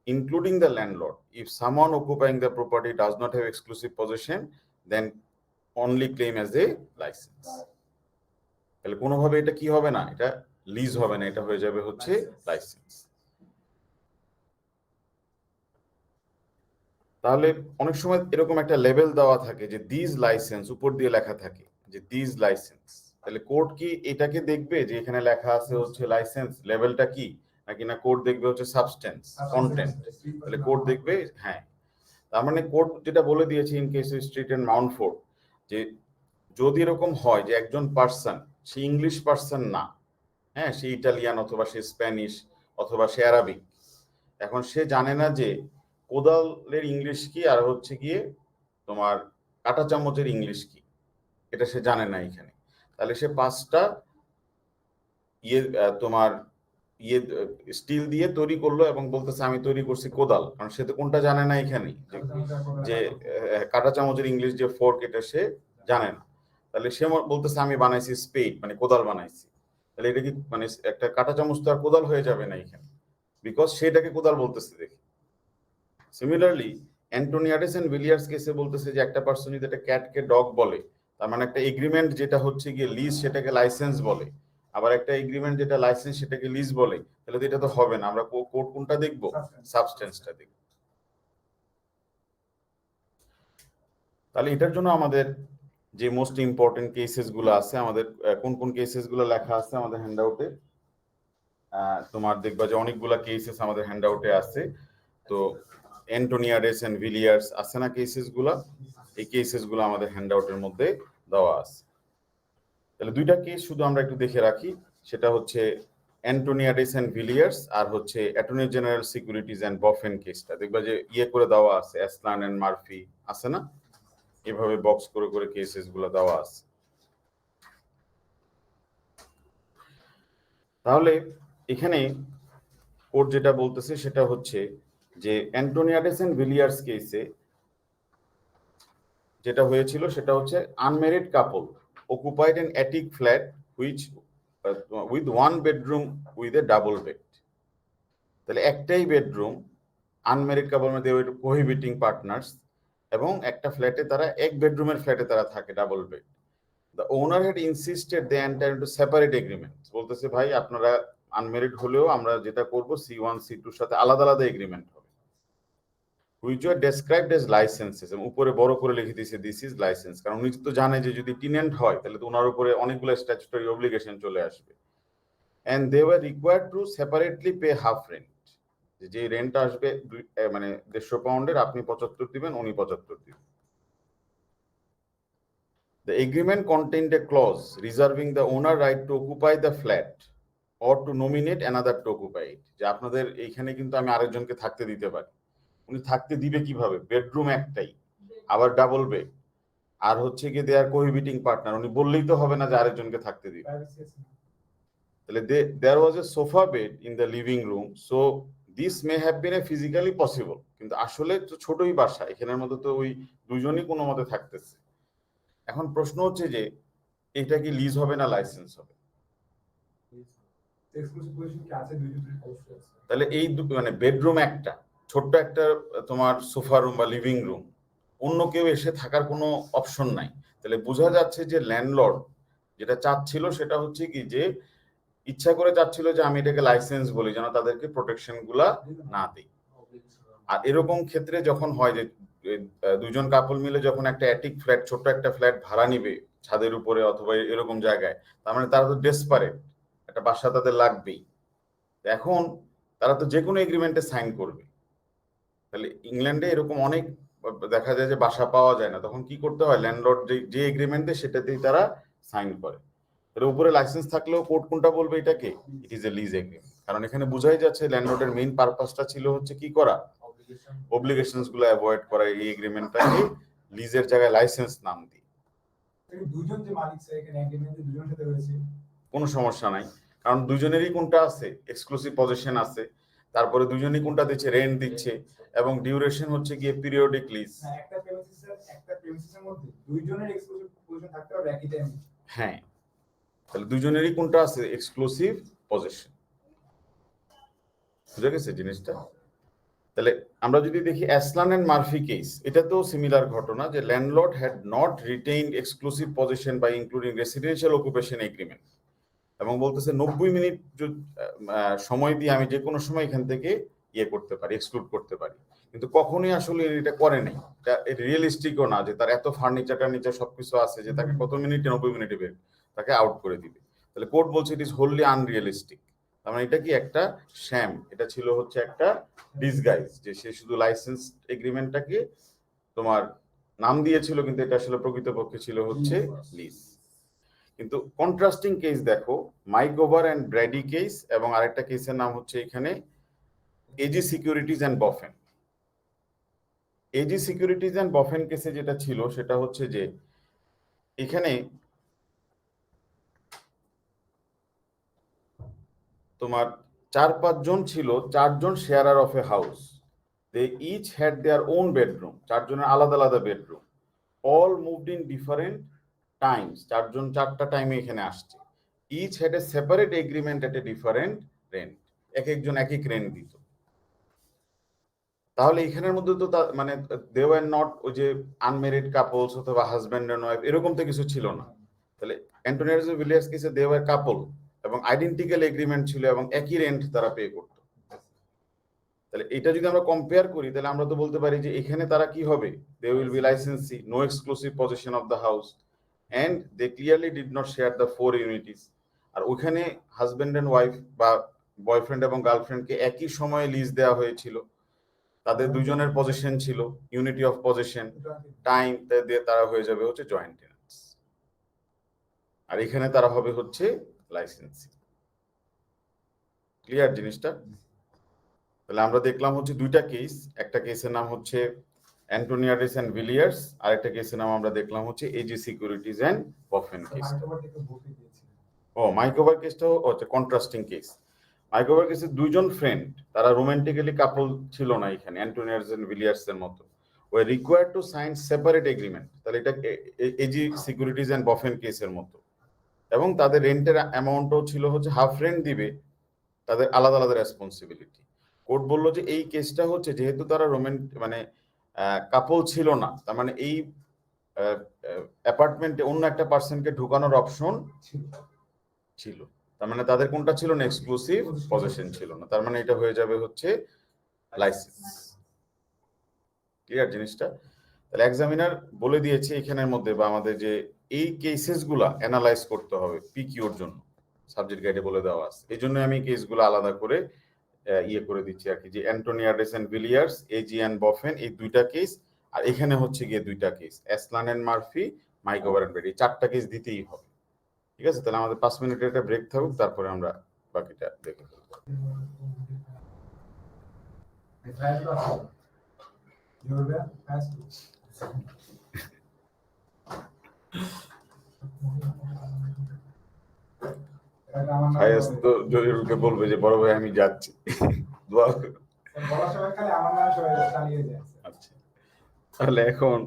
S1: including the landlord. If someone occupying the property does not have exclusive possession, then only claim as a license. তাহলে কোনোভাবে এটা কি হবে না? এটা lease হবে না, এটা হয়ে যাবে হচ্ছে লাইসেন্স। তাহলে অনেক সময় এরকম একটা লেভেল দেওয়া থাকে যে দিস লাইসেন্স, উপর দিয়ে লেখা থাকে যে দিস লাইসেন্স। তাহলে কোর্ট কি এটাকে দেখবে যে এখানে লেখা আছে হচ্ছে লাইসেন্স লেভেলটা কি, নাকি না কোর্ট দেখবে হচ্ছে সাবস্টেন্স, কন্টেন্ট? তাহলে কোর্ট দেখবে, হ্যাঁ। তার মানে কোর্ট যেটা বলে দিয়েছে ইন কেস স্ট্রিট এন্ড মাউন্টফোর্ড, যে যদি এরকম হয় যে একজন পার্সন, সে ইংলিশ পার্সন না, হ্যাঁ, সে ইটালিয়ান অথবা সে স্প্যানিশ অথবা সে আরবিক, এখন সে জানে না যে কোদালের ইংলিশ কি আর হচ্ছে গিয়ে তোমার কাঁটা চামচের ইংলিশ কি, এটা সে জানে না এখানে, তাহলে সে 5টা তোমার স্টিল দিয়ে তৈরি করলো এবং বলতেছে আমি তৈরি করছি কোদাল, কারণ সে তো কোনটা জানে না এখানে, যে কাঁটা চামচের ইংলিশ যে ফোর্ক এটা সে জানে না। তাহলে সে বলতেছে আমি বানাইছি স্পেড, মানে কোদাল বানাইছি, তাহলে এটা কি মানে একটা কাঁটা চামচ তো আর কোদাল হয়ে যাবে না এখানে, বিকজ সেটাকে কোদাল বলতেছে দেখি। সিমিলারলি অ্যান্টোনিয়াটিস এন্ড উইলিয়ার্স কেসে বলতেছে যে একটা পার্সন যদি একটা ক্যাটকে ডগ বলে, তার মানে একটা এগ্রিমেন্ট যেটা হচ্ছে গিয়ে লিজ সেটাকে লাইসেন্স বলে, আবার একটা এগ্রিমেন্ট যেটা লাইসেন্স সেটাকে লিজ বলে, তাহলে তো এটা তো হবে না। আমরা কোড কোনটা দেখবো? সাবস্টেন্সটা দেখব। তাহলে এটার জন্য আমাদের যে মোস্ট ইম্পর্টেন্ট কেসেস গুলো আছে, আমাদের কোন কোন কেসেস গুলো লেখা আছে আমাদের হ্যান্ডআউটে, তোমার দেখবা যে অনেকগুলা কেসেস আমাদের হ্যান্ডআউটে আছে। তো অ্যান্টোনিয়াটিস এন্ড উইলিয়ার্স আছে না কেসেস গুলা, এই কেসেস গুলো আমাদের হ্যান্ডআউটের মধ্যে দেওয়া আছে। তাহলে দুইটা কেস শুধু আমরা একটু দেখে রাখি, সেটা হচ্ছে অ্যান্টোনিয়াটিস এন্ড উইলিয়ার্স আর হচ্ছে অ্যাটর্নি জেনারেল সিকিউরিটিজ এন্ড বফেন কেসটা। দেখবা যে করে দেওয়া আছে, অ্যাসলান এন্ড মার্ফি আছে না, এভাবে বক্স করে করে কেসেস গুলো দেওয়া আছে। তাহলে এখানে কোর্ট যেটা বলতেছে সেটা হচ্ছে যে অ্যান্টোনিয়াডেস এন্ড ভিলিয়ার্স কেসে যেটা হয়েছিল সেটা হচ্ছে unmarried couple occupied an attic flat which with one bedroom with a double bed. তাহলে একটাই বেডরুম, আনম্যারিড কাপল মধ্যে কোহিবিটিং পার্টনার্স, এবং একটা ফ্ল্যাটে তারা এক বেডরুমের ফ্ল্যাটে তারা থাকে double bed. The owner had insisted they enter into separate agreement. বলতেছে ভাই আপনারা আনম্যারিড হলেও আমরা যেটা করব C1 C2 সাথে আলাদা আলাদা এগ্রিমেন্ট হবে, which were described as licenses, এবং উপরে বড় করে লিখে দিয়েছে দিস ইজ লাইসেন্স, কারণ উনি তো জানে যে যদি টেনেন্ট হয় তাহলে তো ওনার উপরে অনেকগুলো স্ট্যাচুটরি অব্লিগেশন চলে আসবে। and they were required to separately pay half rent, যে রেন্ট আসবে মানে 150 পাউন্ডের, আপনি 75 দিবেন, উনি 75 দিবেন। The agreement contained a clause reserving the owner right to occupy the flat or to nominate another to occupy it, যে আপনাদের এইখানে কিন্তু আমি আরেকজনকে থাকতে দিতে পারি। উনি থাকতে দিবে কিভাবে? বেডরুম একটাই, আবার ডাবল বেড, আর হচ্ছে কি দে আর কোহিবিটিং পার্টনার, উনি বললেই তো হবে না যে আরেকজনকে থাকতে দিবে। তাহলে there was a sofa bed in the living room, so this may have been a physically possible, কিন্তু আসলে তো ছোটই বাসা, এখানের মধ্যে তো ওই দুজনই কোনো মতে থাকতেছে। এখন প্রশ্ন হচ্ছে যে এটা কি লিজ হবে না লাইসেন্স হবে? তাহলে এই মানে বেডরুম একটা, ছোট্ট একটা তোমার সোফা রুম বা লিভিং রুম, অন্য কেউ এসে থাকার কোনো অপশন নাই। তাহলে বোঝা যাচ্ছে যে ল্যান্ডলর্ড যেটা চাচ্ছিল সেটা হচ্ছে কি, যে ইচ্ছা করে চাচ্ছিল যে আমি এটাকে লাইসেন্স বলি যেন তাদেরকে প্রোটেকশন গুলা না দিই। আর এরকম ক্ষেত্রে যখন হয় যে দুজন কাপল মিলে যখন একটা অ্যাটিক ফ্ল্যাট, ছোট্ট একটা ফ্ল্যাট ভাড়া নিবে ছাদের উপরে অথবা এরকম জায়গায়, তার মানে তারা তো ডেসপারেট, একটা বাসা তাদের লাগবেই। এখন তারা তো যে কোনো এগ্রিমেন্টে সাইন করবে। তাহলে ইংল্যান্ডে এরকম অনেক দেখা যায় যে বাসা পাওয়া যায় না, তখন কি করতে হয়, ল্যান্ডলর্ড যে এগ্রিমেন্ট দেয় সেটাতেই তারা সাইন করে। এর উপরে লাইসেন্স থাকলেও কোর্ট কোনটা বলবে এটাকে it is a lease agreement, কারণ এখানে বোঝাই যাচ্ছে ল্যান্ডলর্ডের মেইন পারপাসটা ছিল হচ্ছে কি করা, অব্লিগেশনস গুলো অ্যাভয়েড করা, এই এগ্রিমেন্টটাকে লিজের জায়গায় লাইসেন্স নাম দিই।
S2: দুজন যে মালিক এখানে এগ্রিমেন্টে দুজনের সাথে রয়েছে,
S1: কোনো সমস্যা নাই, কারণ দুজনেরই কোনটা আছে, এক্সক্লুসিভ পজিশন আছে, তারপরে দুজনেই কোনটা দিচ্ছে, রেন্ট দিচ্ছে, এবং ডিউরেশন হচ্ছে গিয়ে পিরিয়ডিক লিজ।
S2: একটা প্রেমিসিসের মধ্যে দুইজনের এক্সক্লুসিভ পজিশন থাকতে হবে একই টাইমে।
S1: হ্যাঁ, তাহলে দুজনেরই কোনটা আছে, এক্সক্লুসিভ পজিশন। বুঝা গেছে জিনিসটা? তাহলে আমরা যদি দেখি অ্যাসলান এন্ড মার্ফি কেস, এটা তো সিমিলার ঘটনা, যে landlord had not retained exclusive position by including residential occupation agreement, এবং বলতেছে 90 মিনিট সময় দিয়ে আমি যে কোনো সময় এখান থেকে ইয়ে করতে পারি, এক্সক্লুড করতে পারি, কিন্তু কখনোই আসলে এটা করে নাই। এটা রিয়েলিস্টিকও না যে তার এত ফার্নিচার টার্নিচার সবকিছু আছে যে তাকে কত মিনিটে 90 মিনিটে বের তাকে আউট করে দিবে। তাহলে কোর্ট বলছে ইট ইজ হোললি আনরিয়েলিস্টিক। তার মানে এটা কি একটা শ্যাম, এটা ছিল হচ্ছে একটা ডিসগাইজ, যে সে শুধু লাইসেন্স এগ্রিমেন্টটাকে তোমার নাম দিয়েছিল, কিন্তু এটা আসলে প্রকৃতপক্ষে ছিল হচ্ছে লিজ। কিন্তু কন্ট্রাস্টিং কেস দেখো, মাইকোভার এন্ড ব্র্যাডি কেস, এবং আরেকটা কেসের নাম হচ্ছে এখানে AG securities and Bofen. AG securities and Bofen কেসে যেটা ছিল সেটা হচ্ছে যে এখানে তোমার 4-5 জন ছিল, 4 জন sharer of a house, they each had their own bedroom, 4 জনের আলাদা আলাদা bedroom, all moved in different times, 4 জন 4টা টাইমে এখানে আসছে, each had a separate agreement at a different rent, এক একজন এক এক রেন্ট দিত। তাহলে এখানের মধ্যে তো মানে দে ওয়ার নট ওই যে আনমেরিড কাপলস অথবা হাজব্যান্ড এন্ড ওয়াইফ, এরকম তো কিছু ছিল না। তাহলে অ্যান্টোনিয়াডেস এন্ড ভিলিয়ার্স কেসে দে ওয়ার কাপল, এবং আইডেন্টিক্যাল এগ্রিমেন্ট ছিল, এবং একই রেন্ট তারা পে করত। তাহলে এটা যদি আমরা কম্পেয়ার করি তাহলে আমরা তো বলতে পারি যে এখানে তারা কি হবে, they will be licensee, no exclusive possession of the house, and they clearly did not share the 4 unities. আর ওখানে হাজব্যান্ড এন্ড ওয়াইফ বা বয়ফ্রেন্ড এবং গার্লফ্রেন্ডকে একই সময়ে লিজ দেওয়া হয়েছিল, তাদের দুজনের পজিশন ছিল, ইউনিটি অফ পজিশন, টাইম দিয়ে তারা হয়ে যাবে হচ্ছে জয়েন্ট টেন্যান্টস, আর এখানে তারা হবে হচ্ছে লাইসেন্সি। ক্লিয়ার জিনিসটা? তাহলে আমরা দেখলাম হচ্ছে দুইটা কেস, একটা কেসের নাম হচ্ছে অ্যান্টোনিয়াডেস এন্ড ভিলিয়ার্স, আর একটা কেসের নাম আমরা দেখলাম হচ্ছে এজি সিকিউরিটিজ এন্ড বফেন কেস। ও মাইকোভার কেসটাও হচ্ছে কন্ট্রাস্টিং কেস। মাইকোভার কেসে দুইজন ফ্রেন্ড, তারা রোমান্টিক্যালি কাপল ছিল না এখানে অ্যান্টোনিয়াস এন্ড ভিলিয়ার্স এর মতো, way required to sign separate agreement. তাহলে এটা এজি সিকিউরিটিজ এন্ড বফেন কেসের মতো, এবং তাদের রেন্টের অ্যামাউন্টও ছিল হচ্ছে হাফ রেন্ট দিবে, তাদের আলাদা আলাদা রেসপন্সিবিলিটি। কোর্ট বললো যে এই কেসটা হচ্ছে যেহেতু তারা মানে কাপল ছিল না, তার মানে এই অ্যাপার্টমেন্টে অন্য একটা পার্সনকে ঢুকানোর অপশন ছিল, তার মানে তাদের কোনটা ছিল না, এক্সক্লুসিভ পজিশন ছিল না, তার মানে এটা হয়ে যাবে হচ্ছে লাইসেন্স। ক্লিয়ার জিনিসটা? তাহলে এক্সামিনার বলে দিয়েছে এখানের মধ্যে বা আমাদের যে এই কেসেস গুলা অ্যানালাইজ করতে হবে পিকিউর জন্য, সাবজেক্ট গাইডে বলে দেওয়া আছে। এই জন্য আমি কেসগুলো আলাদা করে ইয়ে করে দিচ্ছি আর কি, যে Antoniades and Villiers, AG and Bofen, এই দুইটা কেস, আর এখানে হচ্ছে গিয়ে দুইটা case Aslan and Murphy, Mikeover and Brady, চারটা কেস দিতেই হবে। ঠিক আছে, তাহলে আমাদের 5 মিনিটের একটা ব্রেক থাকুক, তারপরে আমরা বাকিটা দেখে ফেলবো। ফায়াজ তো জহিরুলকে বলবে যে বড় ভাই আমি যাচ্ছি, দোয়া করো। আচ্ছা, তাহলে এখন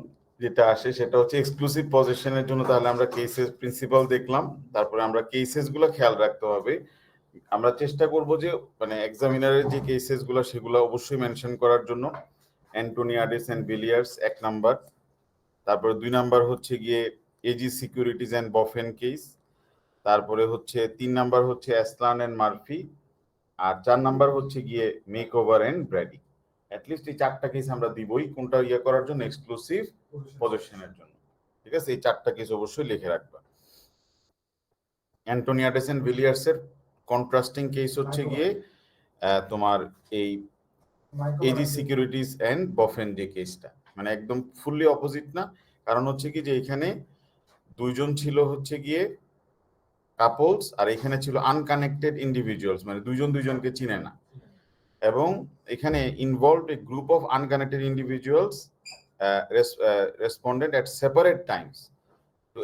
S1: যেটা আসে সেটা হচ্ছে এক্সক্লুসিভ পজিশনের জন্য। তাহলে আমরা কেসেস প্রিন্সিপাল দেখলাম, তারপরে আমরা কেসেস গুলো খেয়াল রাখতে হবে। আমরা চেষ্টা করব যে মানে এক্সামিনারের যে কেসেস গুলো সেগুলো অবশ্যই মেনশন করার জন্য। অ্যান্টোনিয়াডেস এন্ড ভিলিয়ার্স 1 নাম্বার, তারপরে 2 নাম্বার হচ্ছে গিয়ে এজি সিকিউরিটিজ এন্ড বফেন কেস, তারপরে হচ্ছে 3 নাম্বার হচ্ছে অ্যাসলান এন্ড মার্ফি, আর 4 নাম্বার হচ্ছে গিয়ে মেকওভার এন্ড ব্র্যাডি। অ্যাটলিস্ট এই 4টা কেস আমরা দিবই, কোনটা ইয়ে করার জন্য, এক্সক্লুসিভ পজিশনের জন্য। ঠিক আছে, এই 4টা কেস অবশ্যই লিখে রাখবা। অ্যান্টোনিয়াডেস এন্ড ভিলিয়ার্স এর কন্ট্রাস্টিং কেস হচ্ছে গিয়ে তোমার এই এজি সিকিউরিটিজ এন্ড বফেন যে কেসটা, মানে একদম ফুললি অপোজিট না। কারণ হচ্ছে কি যে এখানে দুইজন ছিল হচ্ছে গিয়ে কাপলস, আর এখানে ছিল আনকানেক্টেড ইন্ডিভিজুয়ালস, মানে দুইজন দুইজনকে চিনে না। এবং এখানে involved a group of unconnected individuals responded at separate times to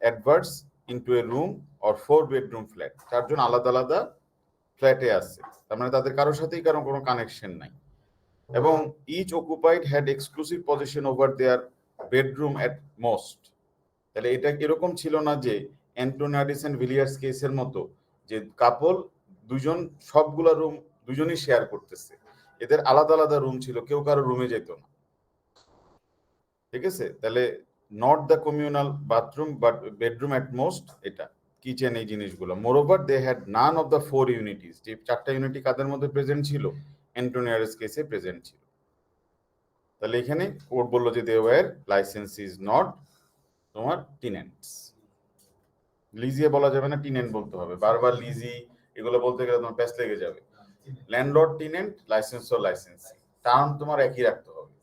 S1: adverts into a room or 4 bedroom flat. চারজন আলাদা আলাদা ফ্ল্যাটে আছে, তার মানে তাদের কারোর সাথেই কারো কোনো কানেকশন নাই। এবং each occupied had exclusive position over their bedroom at most. তাহলে এটা এরকম ছিল না যে অ্যান্টোনিয়াডেস এন্ড ভিলিয়ার্স কেসের মতো যে কাপল দুজন সবগুলা রুম দুজনই শেয়ার করতেছে, এদের আলাদা আলাদা রুম ছিল, কেউ কারো রুমে যেত না। ঠিক আছে, তাহলে not the communal bathroom but bedroom at most, এটা কিচেন, এই জিনিসগুলো। Moreover they had none of the 4 unities, যে 4টা ইউনিটি কাদের মধ্যে প্রেজেন্ট ছিল, অ্যান্টোনিয়াডেস কেসে প্রেজেন্ট ছিল। তাহলে এখানে কোর্ট বললো যে they were licence is not তোমার টিনেন্টস। লিজিয়ে বলা যাবে না, টিনেন্ট বলতে হবে। বারবার লিজি এগুলো বলতে গেলে তোমার প্যাচ লেগে যাবে। ল্যান্ডলর্ড, টিনেন্ট, লাইসেন্স ও লাইসেন্সি, টার্ম তোমার একই রাখতে হবে।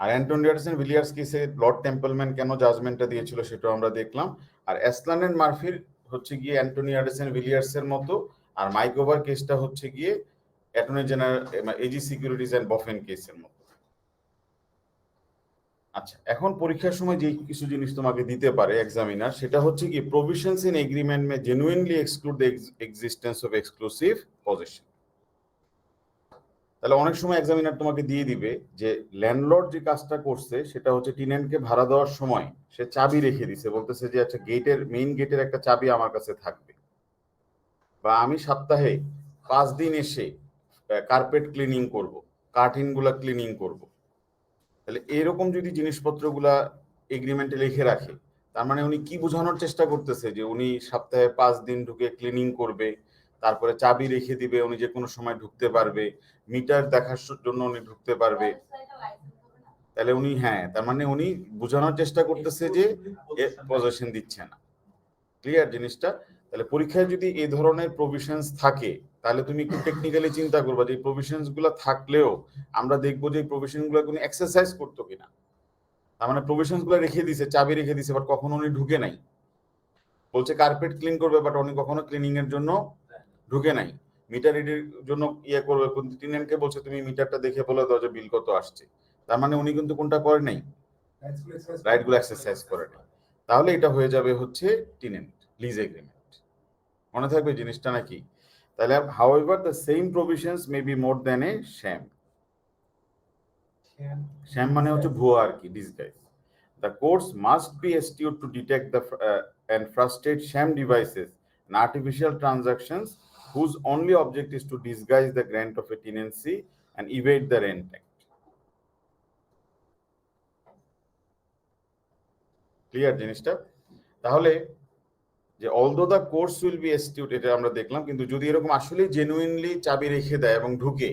S1: আর অ্যান্টোনিয়াডেস এন্ড ভিলিয়ার্স কেসে লর্ড টেম্পলম্যান কেন জাজমেন্টটা দিয়েছিল সেটাও আমরা দেখলাম। আর অ্যাসলান এন্ড মার্ফির হচ্ছে গিয়ে অ্যান্টোনিয়াডেস এন্ড ভিলিয়ার্স এর মতো, আর মাইকোভার কেসটা হচ্ছে গিয়ে attorney general AG securities and Bofen কেসের মতো। আচ্ছা, এখন পরীক্ষার সময় যে কিছু জিনিস তোমাকে দিতে পারে এক্সামিনার, সেটা হচ্ছে কি provisions in agreement May genuinely exclude the existence of exclusive position. তাহলে অনেক সময় এক্সামিনার তোমাকে দিয়ে দিবে যে ল্যান্ডলর্ড যে কাজটা করছে সেটা হচ্ছে টেনেন্টকে ভাড়া দেওয়ার সময় সে চাবি রেখে দিছে, বলতেছে যে আচ্ছা গেটের মেইন গেটের একটা চাবি আমার কাছে থাকবে, বা আমি সপ্তাহে 5 দিন এসে কার্পেট ক্লিনিং করব, কার্টিন গুলা ক্লিনিং করব। তাহলে এরকম যদি জিনিসপত্রগুলা এগ্রিমেন্টে লিখে রাখে, তার মানে উনি কি বোঝানোর চেষ্টা করতেছে যে উনি সপ্তাহে 5 দিন ঢুকে ক্লিনিং করবে, তারপরে চাবি রেখে দিবে, উনি যে কোনো সময় ঢুকতে পারবে, মিটার দেখার জন্য উনি ঢুকতে পারবে। তাহলে উনি, হ্যাঁ, তার মানে উনি বোঝানোর চেষ্টা করতেছে যে পজিশন দিচ্ছে না। ক্লিয়ার জিনিসটা? তাহলে পরীক্ষায় যদি এই ধরনের প্রভিশনস থাকে, তাহলে তুমি একটু টেকনিক্যালি চিন্তা করবা যে এই প্রভিশনস গুলো থাকলেও আমরা দেখবো যে এই প্রভিশন গুলো কোনো এক্সারসাইজ করতো কিনা। তার মানে প্রভিশনস গুলো রেখে দিছে, চাবি রেখে দিছে, বাট কখনো উনি ঢুকে নাই। বলছে কার্পেট ক্লিন করবে, বাট উনি কখনো ক্লিনিং এর জন্য ঢুকে নাই। মিটার রিডের জন্য ইয়ে করবে, টেনেন্টকে বলছে তুমি মিটারটা দেখে বলে দাও যে বিল কত আসছে। তার মানে উনি কিন্তু কোনটা করে নাই, রাইট গুলো এক্সারসাইজ করে নাই। তাহলে এটা হয়ে যাবে হচ্ছে টিনেন্ট লিজ এগ্রিমেন্ট। মনে থাকবে জিনিসটা নাকি? তাহলে however the same provisions may be more than a sham. sham মানে হচ্ছে ভুয়া আর কি, disguise. The courts must be astute to detect the and frustrate sham devices and artificial transactions whose only object is to disguise the grant of a tenancy and evade the rent act. Clear জিনিসটা? তাহলে যে although the courts will be astute, এটা আমরা দেখলাম, কিন্তু যদি এরকম আসলে জেনুইনলি চাবি রেখে দেয় এবং ঢুকে,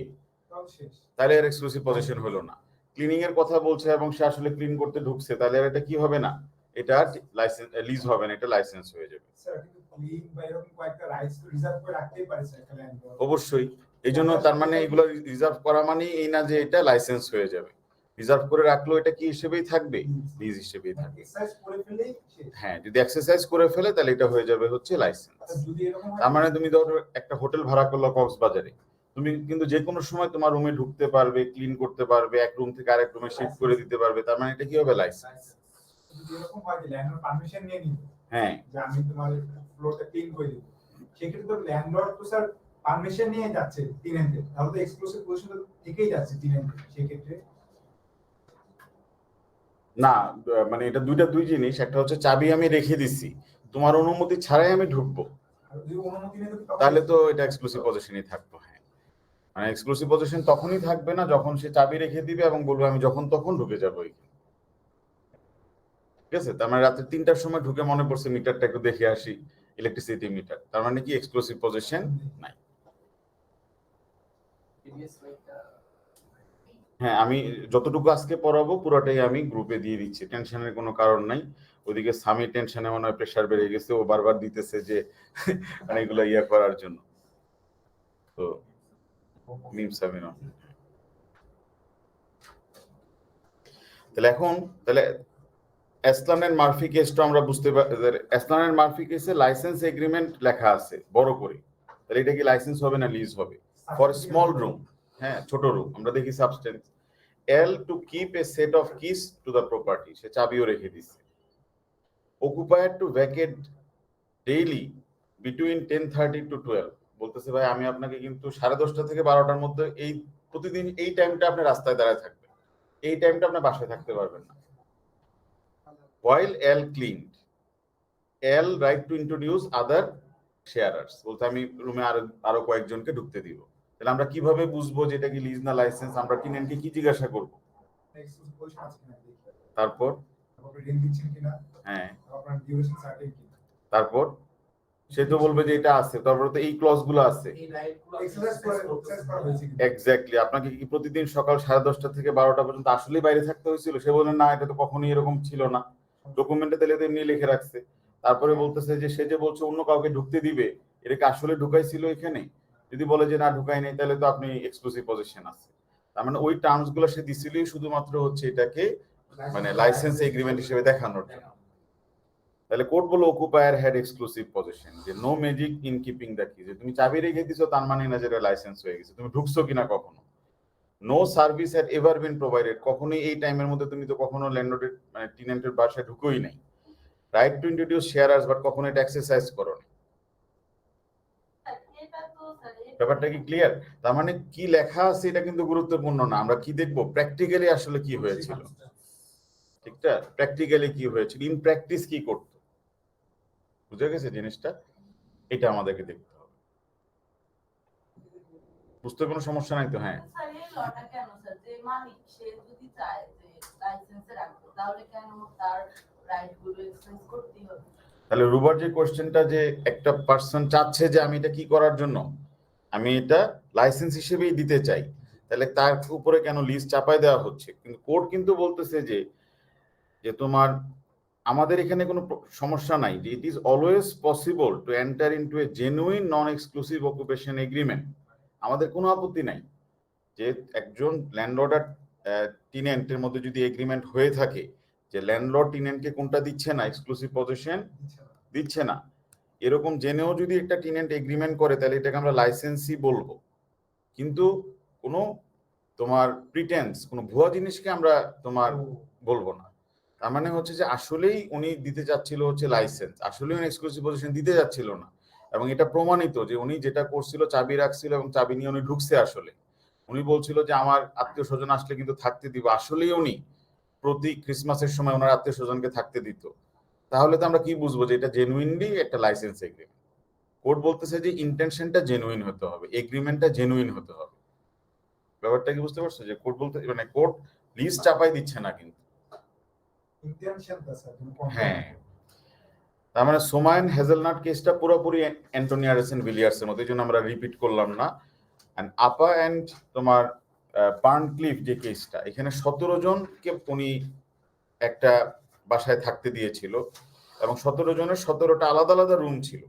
S1: তাহলে এর এক্সক্লুসিভ পজিশন হলো না। ক্লিনিং এর কথা বলছে এবং সে আসলে ক্লিন করতে ঢুকছে, তাহলে আর এটা কি হবে না, এটা লাইসেন্স লিজ হবে না, এটা লাইসেন্স হয়ে যাবে। অবশ্যই, এই জন্য তার মানে এগুলো রিজার্ভ করা মানে এই না যে এটা লাইসেন্স হয়ে যাবে। রিজার্ভ করে রাখলেও এটা কি হিসেবেই থাকবে, লিজ হিসেবেই থাকবে। হ্যাঁ, যদি এক্সারসাইজ করে ফেলে তাহলে এটা হয়ে যাবে হচ্ছে লাইসেন্স। তার মানে তুমি ধরো একটা হোটেল ভাড়া করলো কক্সবাজারে, তুমি কিন্তু যে কোনো সময় তোমার রুমে ঢুকতে পারবে, ক্লিন করতে পারবে, এক রুম থেকে আরেক রুমে শিফট করে দিতে পারবে, তার মানে এটা কি হবে, লাইসেন্স।
S2: যদি এরকম হয় যে ল্যান্ডলর্ড পারমিশন নিয়ে নিল,
S1: হ্যাঁ,
S2: যে আমি তোমার ফ্লোরটা ক্লিন করে দেব, সেক্ষেত্রে তো ল্যান্ডলর্ড তো স্যার পারমিশন নিয়ে যাচ্ছে টেনেন্টের, তাহলে তো এক্সক্লুসিভ পজিশন থেকেই যাচ্ছে টেনেন্টের। সেক্ষেত্রে
S1: না, মানে এটা দুই জিনিস। একটা হচ্ছে চাবি আমি রেখে দিছি, তোমার অনুমতি ছাড়াই আমি ঢুকবো, তাহলে তো এটা এক্সক্লুসিভ পজিশনই থাকতো। হ্যাঁ, মানে এক্সক্লুসিভ পজিশন তখনই থাকবে না যখন সে চাবি রেখে দিবে এবং বলবে আমি যখন তখন ঢুকে যাবো। ঠিক আছে, তার মানে রাতে 3টার সময় ঢুকে মনে পড়ছে মিটারটা একটু দেখে আসি, ইলেকট্রিসিটি মিটার, তার মানে কি এক্সক্লুসিভ পজিশন নাই। হ্যাঁ, আমি যতটুকু আজকে পড়াবো পুরোটাই আমি গ্রুপে দিয়ে দিচ্ছি, টেনশনের কোনো কারণ নাই। ওদিকে স্বামী টেনশনে মনে হয় প্রেশার বেড়ে গেছে, ও বারবার দিতেছে যে মানে এগুলো ইয়া করার জন্য। তো মিম সামিন, তাহলে এখন তাহলে এসলান এন্ড মার্ফি কেসটা আমরা বুঝতে পারি। এসলান এন্ড মার্ফি কেসে লাইসেন্স এগ্রিমেন্ট লেখা আছে বড় করে, তাহলে এটা কি লাইসেন্স হবে না লিজ হবে? ফর স্মল রুম, হ্যাঁ ছোট রুম, আমরা দেখি substance L to keep a set of keys to the property, সে চাবিও রেখে দিচ্ছে। Occupier to vacate daily between 10:30 to 12, বলতেছে ভাই আমি আপনাকে কিন্তু 10:30 থেকে 12টার মধ্যে এই প্রতিদিন এই টাইমটা আপনি রাস্তায় দাঁড়ায় থাকবেন, এই টাইমটা আপনি বাসায় থাকতে পারবেন না। While L cleaned, L right to introduce other sharers, বলতে আমি রুমে আরো কয়েকজনকে ঢুকতে দিব। তাহলে আমরা কিভাবে বুঝবো যে এটা কি লিজ না লাইসেন্স? আমরা টেনেন্টকে কি জিজ্ঞাসা করব? তারপর হ্যাঁ, তারপর সে তো বলবে যে এটা আছে, তারপর তো এই ক্লজ গুলো আছে। এক্স্যাক্টলি, আপনাকে কি প্রতিদিন সকাল 10:30 থেকে 12টা পর্যন্ত আসলেই বাইরে থাকতে হয়েছিল? সে বলেন না, এটা তো কখনোই এরকম ছিল না, ডকুমেন্টে তাহলে তো এমনি লিখে রাখছে। তারপরে বলতেছে যে সে যে বলছে অন্য কাউকে ঢুকতে দিবে, এটাকে আসলে ঢুকাইছিল এখানে? যদি বলে যে না ঢুকাই নাই, তাহলে তো আপনি এক্সক্লুসিভ পজিশন আছে। তার মানে ওই টার্মস গুলো সে দিছিলই শুধুমাত্র হচ্ছে এটাকে মানে লাইসেন্স এগ্রিমেন্ট হিসেবে দেখানোর জন্য। তাহলে কোর্ট বলে অকুপায়ার হ্যাড এক্সক্লুসিভ পজিশন, যে no magic in keeping the key, যে তুমি চাবি রেখে দিছো তার মানে না যেটা লাইসেন্স হয়ে গেছে, তুমি ঢুকছো কিনা কখনো। No service had ever been provided, কখনোই এই টাইমের মধ্যে তুমি তো কখনো ল্যান্ডলর্ডের মানে টেনেন্টের বাসায় ঢুকোই নাই। রাইট টু ইন্ট্রোডিউস শেয়ারার্স, বাট কখনো এটা এক্সারসাইজ করো না। ব্যাপারটা কি ক্লিয়ার? তার মানে কি লেখা আছে এটা কিন্তু গুরুত্বপূর্ণ না, আমরা কি দেখবো প্র্যাকটিক্যালি আসলে কি হয়েছিল। ঠিকটা, প্র্যাকটিক্যালি কি হয়েছিল, ইন প্র্যাকটিস কি করতো, বুঝে গেছে জিনিসটা? এটা আমাদেরকে দেখতে হবে। বুঝতে কোনো সমস্যা নাই তো? হ্যাঁ, তাহলে রুবার যে কোশ্চেনটা, যে একটা পার্সন চাচ্ছে যে আমি এটা কি করার জন্য, আমি এটা লাইসেন্স হিসেবেই দিতে চাই, তাহলে তার উপরে কেন লিজ চাপায় দেওয়া হচ্ছে? কিন্তু কোর্ট কিন্তু বলতেছে যে তোমার আমাদের এখানে কোনো সমস্যা নাই, যে it is always possible to enter into a genuine non exclusive occupation agreement. আমাদের কোনো আপত্তি নাই যে একজন ল্যান্ডলর্ড আর টেনেন্টের মধ্যে যদি এগ্রিমেন্ট হয়ে থাকে যে ল্যান্ডলর্ড টেনেন্টকে কোনটা দিচ্ছে না, এক্সক্লুসিভ পজিশন দিচ্ছে না, এরকম জেনেও যদি একটা টেনেন্ট এগ্রিমেন্ট করে, তাহলে এটাকে আমরা লাইসেন্সই বলবো। কিন্তু কোনো তোমার প্রিটেন্স, কোনো ভুয়া জিনিসকে আমরা তোমার বলবো না। তার মানে হচ্ছে যে আসলেই উনি দিতে চাচ্ছিল হচ্ছে লাইসেন্স, আসলেই উনি এক্সক্লুসিভ পজিশন দিতে যাচ্ছিল না। এবং এটা প্রমাণিত যে উনি যেটা করছিল, চাবি রাখছিল এবং চাবি নিয়ে উনি ঢুকছে। আসলে উনি বলছিল যে আমার আত্মীয় স্বজন আসলে কিন্তু থাকতে দিব, আসলেই উনি প্রতি ক্রিসমাসের সময় ওনার আত্মীয় স্বজনকে থাকতে দিত। তাহলে তো আমরা কি বুঝবো যে এটা জেনুইনলি একটা লাইসেন্স এগ্রিমেন্ট। কোর্ট বলতেছে যে ইন্টেনশনটা জেনুইন হতে হবে, এগ্রিমেন্টটা জেনুইন হতে হবে। ব্যাপারটা কি বুঝতে পারছো? যে কোর্ট বলতে মানে কোর্ট লিজ চাপাই দিচ্ছে না কিন্তু।
S2: ইন্টেনশনটা স্যার
S1: হ্যাঁ, তার মানে সোমায়ন হেজেলনাট কেসটা পুরোপুরি অ্যান্টনি আরেসেন ভিলিয়ার্সের মতো, এই জন্য আমরা রিপিট করলাম না। অ্যান্ড আপা অ্যান্ড তোমার বার্নক্লিফ যে কেসটা, এখানে 17 জনকে উনি একটা বাসায় থাকতে দিয়েছিল এবং 17 জনের 17টা আলাদা আলাদা রুম ছিল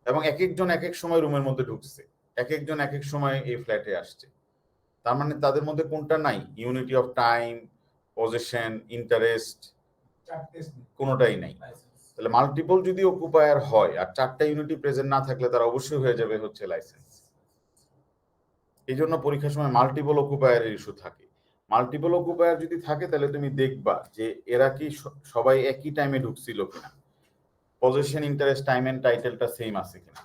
S1: এবং এক একজন এক এক সময় রুমের মধ্যে ঢুকছে, এক একজন এক এক সময় এই ফ্ল্যাটে আসছে। তার মানে তাদের মধ্যে কোনটা নাই? Unity of time, possession, interest, কোনোটাই নাই। তাহলে মাল্টিপল যদি অকুপায়ার হয় আর 4টা ইউনিটি প্রেজেন্ট না থাকলে তার অবশ্যই হয়ে যাবে হচ্ছে লাইসেন্স। এই জন্য পরীক্ষার সময় মাল্টিপল অকুপায়ারের ইস্যু থাকে। মাল্টিপল অকুপায়ার যদি থাকে তাহলে তুমি দেখবা যে এরা কি সবাই একই টাইমে ঢুকছিল কিনা, পজিশন, ইন্টারেস্ট, টাইম এন্ড টাইটেলটা সেম আছে কিনা।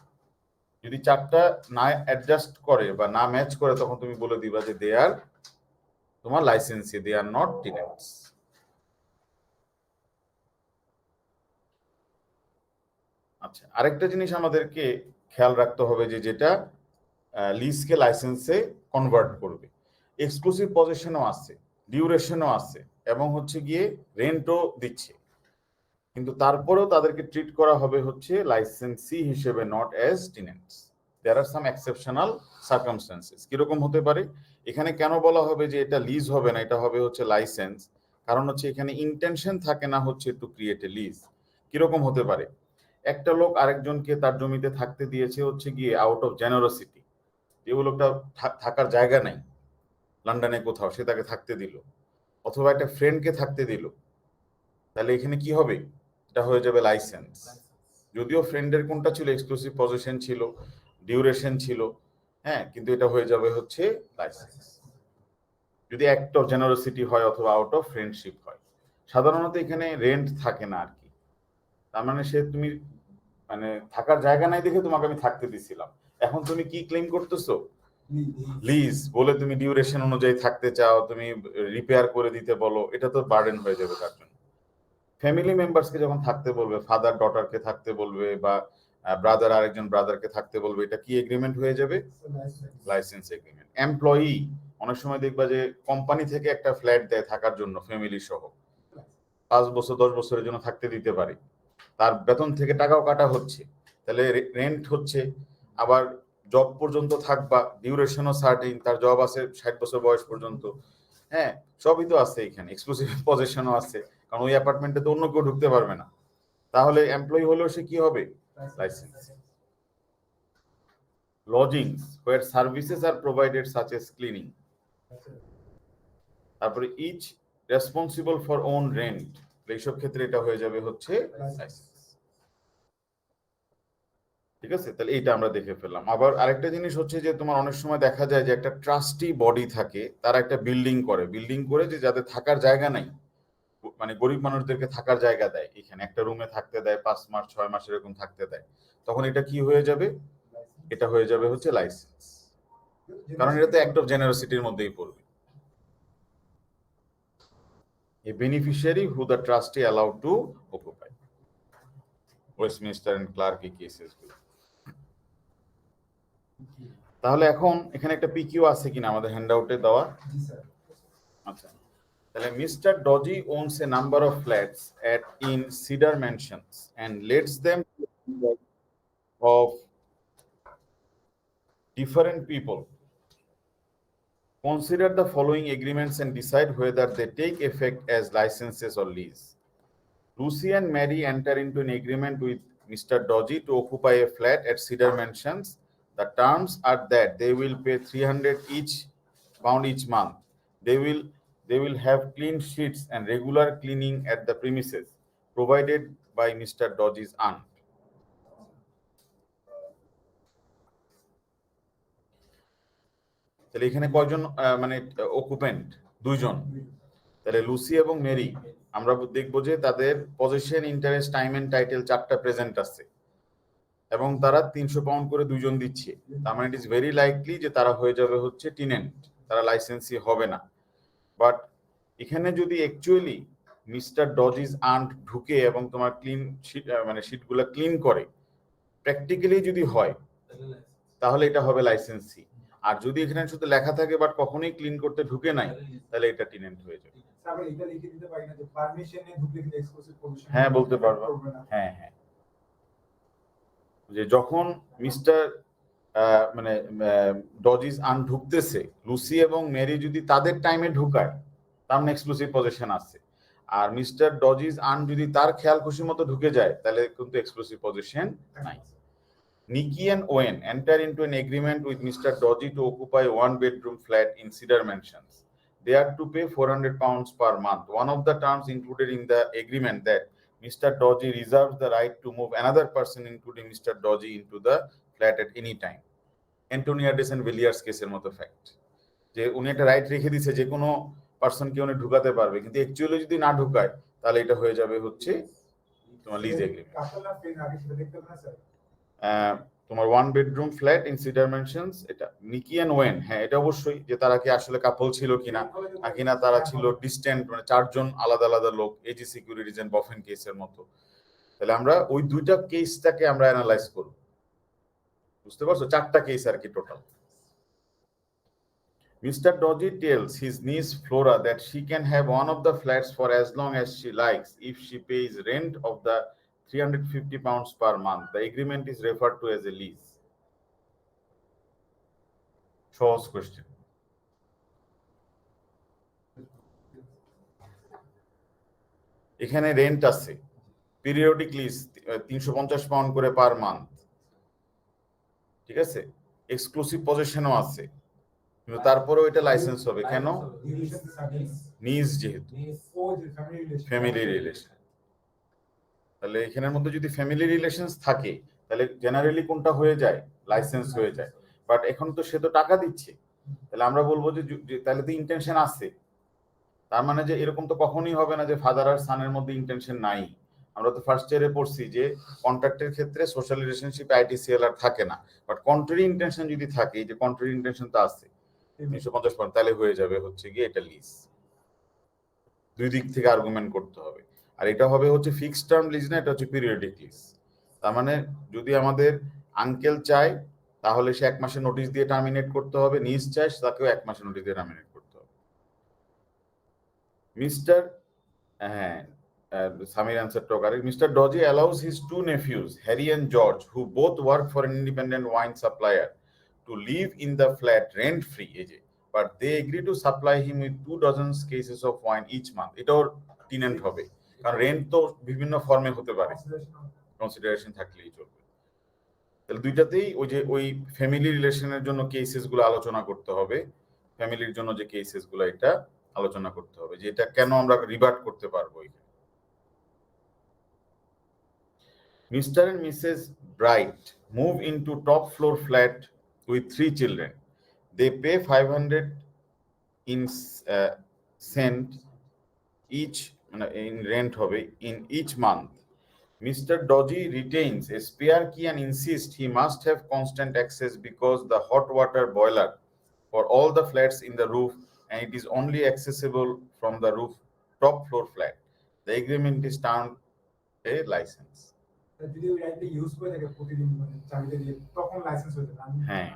S1: যদি 4টা না অ্যাডজাস্ট করে বা না ম্যাচ করে তখন তুমি বলে দিবা যে দে আর তোমার licensee, they are not tenants. আচ্ছা, আরেকটা জিনিস আমাদেরকে খেয়াল রাখতে হবে যে যেটা লিজকে লাইসেন্সে কনভার্ট করবে, এক্সক্লুসিভ পজিশনও আছে, ডিউরেশনও আছে এবং হচ্ছে গিয়ে রেন্টও দিচ্ছে, কিন্তু তারপরেও তাদেরকে ট্রিট করা হবে হচ্ছে লাইসেন্সি হিসেবে, not as tenants. There are some exceptional circumstances. কিরকম হতে পারে? এখানে কেন বলা হবে যে এটা লিজ হবে না, এটা হবে হচ্ছে লাইসেন্স? কারণ হচ্ছে এখানে ইন্টেনশন থাকে না হচ্ছে টু ক্রিয়েট এ লিজ। কিরকম হতে পারে? একটা লোক আরেকজনকে তার জমিতে থাকতে দিয়েছে হচ্ছে গিয়ে আউট অফ জেনারসিটি, যে লোকটা থাকার জায়গা নাই লন্ডনে কোথাও, সে তাকে থাকতে দিল, অথবা একটা ফ্রেন্ডকে থাকতে দিল, তাহলে এখানে কি হবে? এটা হয়ে যাবে লাইসেন্স। যদিও ফ্রেন্ডের কোনটা ছিল? এক্সক্লুসিভ পজিশন ছিল, ডিউরেশন ছিল, হ্যাঁ, কিন্তু এটা হয়ে যাবে হচ্ছে লাইসেন্স যদি অ্যাক্ট অফ জেনারসিটি হয় অথবা আউট অফ ফ্রেন্ডশিপ হয়। সাধারণত এখানে রেন্ট থাকে না আর কি। তার মানে সে তুমি মানে থাকার জায়গা নাই দেখে তোমাকে আমি থাকতে দিছিলাম, এখন তুমি কি ক্লেম করতেছো? লিজ বলে তুমি ডিউরেশন অনুযায়ী থাকতে চাও, তুমি রিপেয়ার করে দিতে বলো, এটা তো বার্ডেন হয়ে যাবে তার জন্য। ফ্যামিলি মেম্বার্সকে যখন থাকতে বলবে, ফাদার ডটারকে থাকতে বলবে বা ব্রাদার আরেকজন ব্রাদারকে থাকতে বলবে, এটা কি এগ্রিমেন্ট হয়ে যাবে? Licence agreement. এমপ্লয়ি, অনেক সময় দেখবা যে কোম্পানি থেকে একটা ফ্ল্যাট দেয় থাকার জন্য ফ্যামিলি সহ, 5 বছর 10 বছরের জন্য থাকতে দিতে পারে, তার বেতন থেকে টাকাও কাটা হচ্ছে, তাহলে রেন্ট হচ্ছে। আবার জব পর্যন্ত থাকবা, ডিউরেশনও সার্টেন, তার জব আছে 60 বছর বয়স পর্যন্ত, হ্যাঁ, সবই তো আছে এখানে, এক্সক্লুসিভ পজিশনও আছে, কারণ ওই অ্যাপার্টমেন্টে তো অন্য কেউ ঢুকতে পারবে না। তাহলে এমপ্লয়ি হলেও সে কি হবে? Licence. Lodgings where services are provided such as cleaning, তারপরে each responsible for own rent, এইসব ক্ষেত্রে এটা হয়ে যাবে হচ্ছে লাইসেন্স। ঠিক আছে, তাহলে এইটা আমরা দেখে ফেললাম। আবার আরেকটা জিনিস হচ্ছে যে তোমার অনেক সময় দেখা যায় যে একটা ট্রাস্টি বডি থাকে, তারা একটা বিল্ডিং করে যে যাদের থাকার জায়গা নাই, মানে গরিব মানুষদেরকে থাকার জায়গা দেয়, এখানে একটা রুমে থাকতে দেয় 5 মাস 6 মাস এরকম থাকতে দেয়, তখন এটা কি হয়ে যাবে? এটা হয়ে যাবে হচ্ছে লাইসেন্স, কারণ এটা তো অ্যাক্ট অফ জেনারসিটির মধ্যেই পড়বে। A beneficiary who the trustee allowed to occupy. Westminster and Clark এই কেসেসগুলো। তাহলে এখন এখানে একটা পিকিউ আছে কিনা আমাদের হ্যান্ডআউটে দেওয়া? আচ্ছা, তাহলে mister doji owns a number of flats in Cedar Mansions and lets them of different people. Consider the following agreements and decide whether they take effect as licenses or lease. Lucy and Mary enter into an agreement with Mr. Dodgy to occupy a flat at Cedar Mansions. The terms are that they will pay £300 each month. They will have clean sheets and regular cleaning at the premises provided by Mr. Dodgy's aunt. তাহলে এখানে কয়জন মানে occupant? 2 জন। তাহলে Lucy এবং Mary আমরা দেখবো যে তাদের position, interest, time and title চারটা প্রেজেন্ট আছে এবং তারা 300 পাউন্ড করে দুইজন দিচ্ছে। তার মানে ইট ইজ ভেরি লাইকলি যে তারা হয়ে যাবে হচ্ছে টিনেন্ট, তারা লাইসেন্সি হবে না। বাট এখানে যদি অ্যাকচুয়ালি মিস্টার ডজিজ আন্ট ঢুকে এবং তোমার ক্লিন শিট মানে শিটগুলো ক্লিন করে, প্র্যাকটিক্যালি যদি হয় তাহলে এটা হবে লাইসেন্সি। আর যদি এখানে শুধু লেখা থাকে বাট কখনোই ক্লিন করতে ঢুকে নাই, তাহলে এটা টিনেন্ট হয়ে যাবে।
S2: তারপর এটা লিখে দিতে পারি না যে পারমিশনে ঢুকলে কিন্তু এক্সক্লুসিভ পজিশন।
S1: হ্যাঁ, বলতে পারবো। হ্যাঁ হ্যাঁ, যে যখন মিস্টার মানে ডজিজ আন ঢুকতেছে, লুসি এবং মেরি যদি তাদের টাইমে ঢুকায়, তার এক্সক্লুসিভ পজিশন আছে। আর মিস্টার ডজিজ আন যদি তার খেয়াল খুশি মতো ঢুকে যায়, তাহলে কিন্তু এক্সক্লুসিভ পজিশন নাই। Nikki and Owen enter into an agreement with Mr. Dodgy to occupy a one-bedroom flat in Cedar Mansions. They are to pay 400 pounds per month. One of the terms included in the agreement that Mr. Dodgy reserves the right to move another person, including Mr. Dodgy, into the flat at any time. Antonia Dessen Villiers কেসের মতো fact, যে উনি একটা right রেখে দিয়েছে যে কোনো পার্সনকে উনি ঢুকাতে পারবে, কিন্তু অ্যাকচুয়ালি যদি না ঢুকায় তাহলে এটা হয়ে যাবে হচ্ছে তোমার লিজ এগ্রিমেন্ট। তোমার one bedroom flat in Cedar Mansions, এটা নিকি এন্ড ওয়েন। হ্যাঁ, এটা অবশ্যই যে তারা কি আসলে কাপল ছিল কিনা, নাকি না তারা ছিল ডিস্টেন্ট, মানে চারজন আলাদা আলাদা লোক, এজি সিকিউরিটিজ এন্ড বফেন কেসের মতো। তাহলে আমরা ওই দুইটা কেসটাকে আমরা অ্যানালাইজ করব, বুঝতে পারছো? চারটা কেস আর কি total. Mr. Dodgy tells his niece Flora that she can have one of the flats for as long as she likes if she pays rent of the 350 pounds per month. The agreement is referred to as a lease. Short question. এখানে rent আছে, periodic lease 350 pound করে per month, ঠিক আছে? Exclusive পজিশনও আছে, কিন্তু তারপরেও এটা licence হবে কেন? নিজ, যেহেতু ফ্যামিলি রিলেশন। তাহলে এখানের মধ্যে যদি ফ্যামিলি রিলেশনস থাকে, তাহলে জেনারেলি কোনটা হয়ে যায়? লাইসেন্স হয়ে যায়। বাট এখন তো সে তো টাকা দিচ্ছে, তাহলে আমরা বলবো যে তাহলে তো ইন্টেনশন আছে। তার মানে যে এরকম তো কখনোই হবে না যে ফাদার আর সানের মধ্যে ইন্টেনশন নাই। আমরা তো ফার্স্ট ইয়ারে পড়ছি যে কন্ট্রাক্টের ক্ষেত্রে সোশ্যাল রিলেশনশিপ আইটিসিএল আর থাকে না, বাট কন্ট্রারি ইন্টেনশন যদি থাকে, যে কন্ট্রারি ইন্টেনশন তো আছে 350 পাউন্ড, তাহলে হয়ে যাবে হচ্ছে গিয়ে এটা লিজ। দুই দিক থেকে আর্গুমেন্ট করতে হবে। আর এটা হবে হচ্ছে ফিক্সড টার্ম লিজ না, এটা হচ্ছে পিরিয়ডিক লিজ। তার মানে যদি আমাদের আঙ্কেল চায় তাহলে সে 1 মাসের নোটিশ দিয়ে টার্মিনেট করতে হবে, নিজ চায় তাকেও 1 মাসের নোটিশ দিয়ে টার্মিনেট করতে হবে। Mister Samir answered to correct. Mr. Dodgy allows his two nephews, Harry and George, who both work for an independent wine supplier, to live in the flat rent-free, but they agree to supply him with 24 cases of wine each month. এটাও tenant হবে, কারণ rent তো বিভিন্ন ফর্মে হতে পারে, consideration থাকলেই চলবে। তাহলে দুইটাতেই ওই যে ওই ফ্যামিলি রিলেশনের জন্য কেসেস গুলো আলোচনা করতে হবে, ফ্যামিলির জন্য যে কেসেস গুলো এটা আলোচনা করতে হবে, যে এটা কেন আমরা রিভার্ট করতে পারবো। Mr. and Mrs. Bright move into top floor flat with 3 children. They pay 500 cent each in rent in each month. Mr. Dodgy retains a spare key and insists he must have constant access because the hot water boiler for all the flats in the roof, and it is only accessible from the roof top floor flat. The agreement is termed a license.
S2: যদি ওই রাইটটা use করে থাকে প্রতিদিন, মানে চাবিটা দিয়ে, তখন licence হয়ে যাবে।
S1: হ্যাঁ,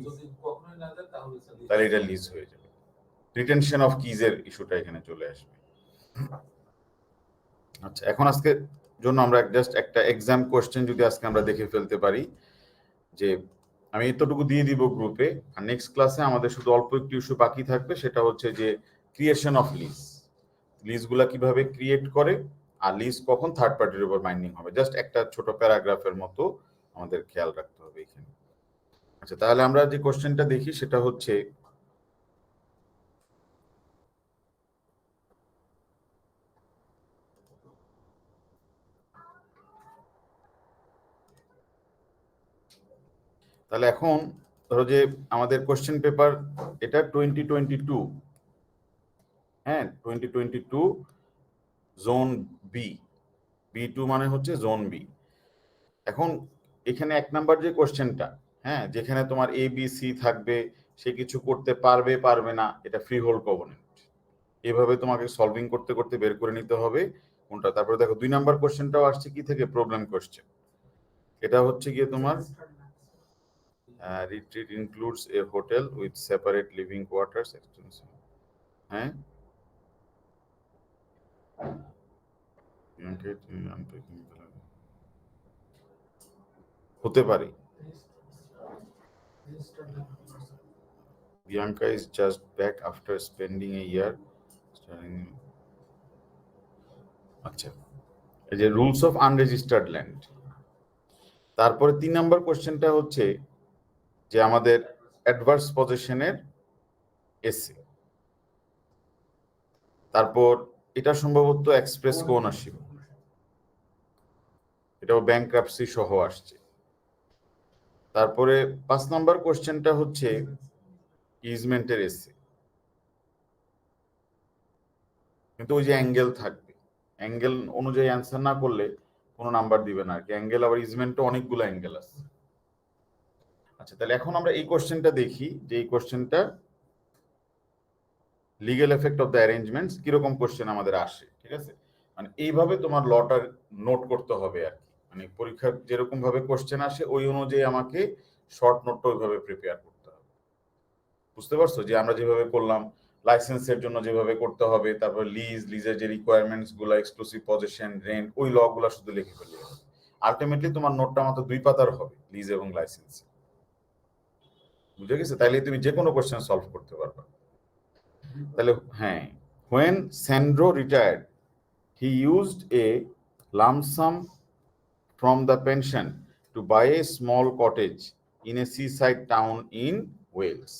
S2: যদি কখনোই না দেয়
S1: তাহলে এটা লিজ হয়ে যাবে। রিটেনশন অফ কিজের ইস্যুটা এখানে চলে আসবে। আচ্ছা, এখন আজকে জন্য আমরা জাস্ট একটা এক্সাম কোশ্চেন যদি আজকে আমরা দেখে ফেলতে পারি, যে আমি এতটুকু দিয়ে দিব গ্রুপে, আর নেক্সট ক্লাসে আমাদের শুধু অল্প একটু ইস্যু বাকি থাকবে, সেটা হচ্ছে যে ক্রিয়েশন অফ লিজ, লিজগুলা কিভাবে ক্রিয়েট করে, আর লিজ কখন থার্ড পার্টির উপর বাইন্ডিং হবে। জাস্ট একটা ছোট প্যারাগ্রাফের মতো আমাদের খেয়াল রাখতে হবে এখানে। আচ্ছা, তাহলে আমরা যে কোশ্চেনটা দেখি সেটা হচ্ছে, তাহলে এখন ধরো যে আমাদের কোশ্চেন পেপার এটা 2022, হ্যাঁ, 2022 জোন বি, B2 মানে হচ্ছে জোন বি। এখন এখানে 1 নাম্বার যে কোশ্চেনটা, হ্যাঁ, যেখানে তোমার এ বি সি থাকবে, সে কিছু করতে পারবে পারবে না, এটা ফ্রি হোল্ড কভনেন্ট। এভাবে তোমাকে সলভিং করতে করতে বের করে নিতে হবে কোনটা। তারপরে দেখো 2 নাম্বার কোশ্চেনটাও আসছে কি থেকে, প্রবলেম কোশ্চেন। এটা হচ্ছে গিয়ে তোমার retreat includes A hotel with separate living quarters extension. হ্যাঁ, হতে পারে। Bianca is just back after spending a year studying. আচ্ছা, এই যে রুলস অফ আনরেজিস্টার্ড ল্যান্ড। তারপরে 3 নাম্বার কোশ্চেনটা হচ্ছে যে আমাদের অ্যাডভার্স পজিশনের এসে। তারপর এটা সম্ভবত এক্সপ্রেস ওনারশিপ, এটাও ব্যাংক্রাপসি সহ আসছে। তারপরে 5 নাম্বার কোশ্চেনটা হচ্ছে ইজমেন্টের এসে, কিন্তু ওই যে অ্যাঙ্গেল থাকবে, অ্যাঙ্গেল অনুযায়ী অ্যান্সার না করলে কোনো নাম্বার দিবে না আর কি। অ্যাঙ্গেল আবার ইজমেন্টে অনেকগুলো অ্যাঙ্গেল আছে। আচ্ছা, তাহলে এখন আমরা এই কোশ্চেনটা দেখি, যে এই কোশ্চেনটা legal effect of the arrangements কিরকম কোশ্চেন আমাদের আসে, ঠিক আছে? মানে এইভাবে তোমার লটা নোট করতে হবে আর কি। মানে পরীক্ষার যেরকম ভাবে কোশ্চেন আসে ওই অনুযায়ী আমাকে শর্ট নোটটা ওইভাবে প্রিপেয়ার করতে হবে। বুঝতে পারছো? যে আমরা যেভাবে করলাম, লাইসেন্সের জন্য যেভাবে করতে হবে, তারপর লিজের যে রিকোয়ারমেন্টস গুলো, এক্সক্লুসিভ পজেশন, রেন্ট, ওই ল গুলা শুধু লিখে ফেললে হবে। আলটিমেটলি তোমার নোটটা মাত্র 2 পাতার হবে, লিজ এবং লাইসেন্স। বুঝে গেছে? তাইলে তুমি যে কোনো কোশ্চেন সলভ করতে পারবে। তাহলে হ্যাঁ, when Sandro retired, he used a lump sum from the pension to buy a small cottage in a seaside town in Wales.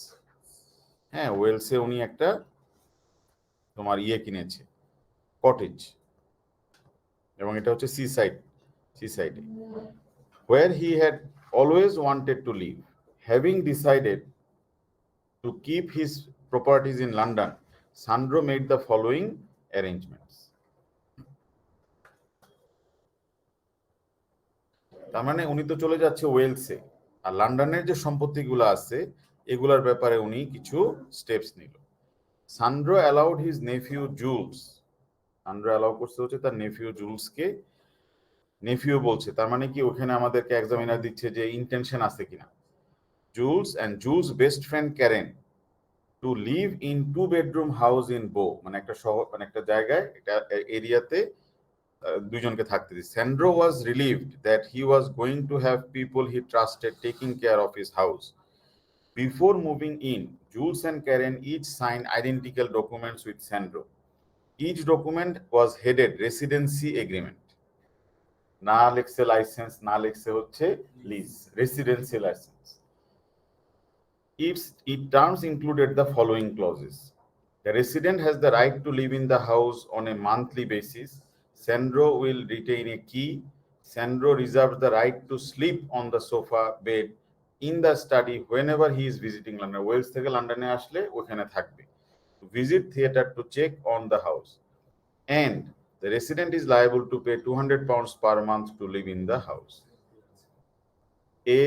S1: হ্যাঁ, ওয়েলসে উনি একটা তোমার কিনেছে, কটেজ, এবং এটা হচ্ছে সিসাইডে, where he had always wanted to live. Having decided to keep his properties in London, Sandro made the following arrangements. তার মানে উনি তো চলে যাচ্ছে ওয়েলসে, আর লন্ডনের যে সম্পত্তিগুলো আছে এগুলার ব্যাপারে উনি কিছু স্টেপস নিল। Sandro allowed his nephew Jules, Sandro allow করতে হচ্ছে তার নেফিউ জুলসকে, নেফিউ বলছে তার মানে কি ওখানে আমাদেরকে এক্সামিনার দিচ্ছে যে ইন্টেনশন আছে কিনা। Jules and Jules best friend Karen to live in 2 bedroom house in Bow, মানে একটা শহর, মানে একটা জায়গায়, একটা এরিয়াতে দুইজনকে থাকতে দিচ্ছে। Sandro was relieved that he was going to have people he trusted taking care of his house. Before moving in, Jules and Karen each signed identical documents with Sandro. Each document was headed residency agreement. না লেখছে licence, না লেখছে হচ্ছে lease, residency licence. Its terms included the following clauses. The resident has the right to live in the house on a monthly basis. Sandro will retain a key. Sandro reserves the right to sleep on the sofa bed in the study whenever he is visiting London. Wales থেকে লন্ডনে আসলে ওখানে থাকবে। To visit theatre to check on the house. And the resident is liable to pay £200 per month to live in the house. A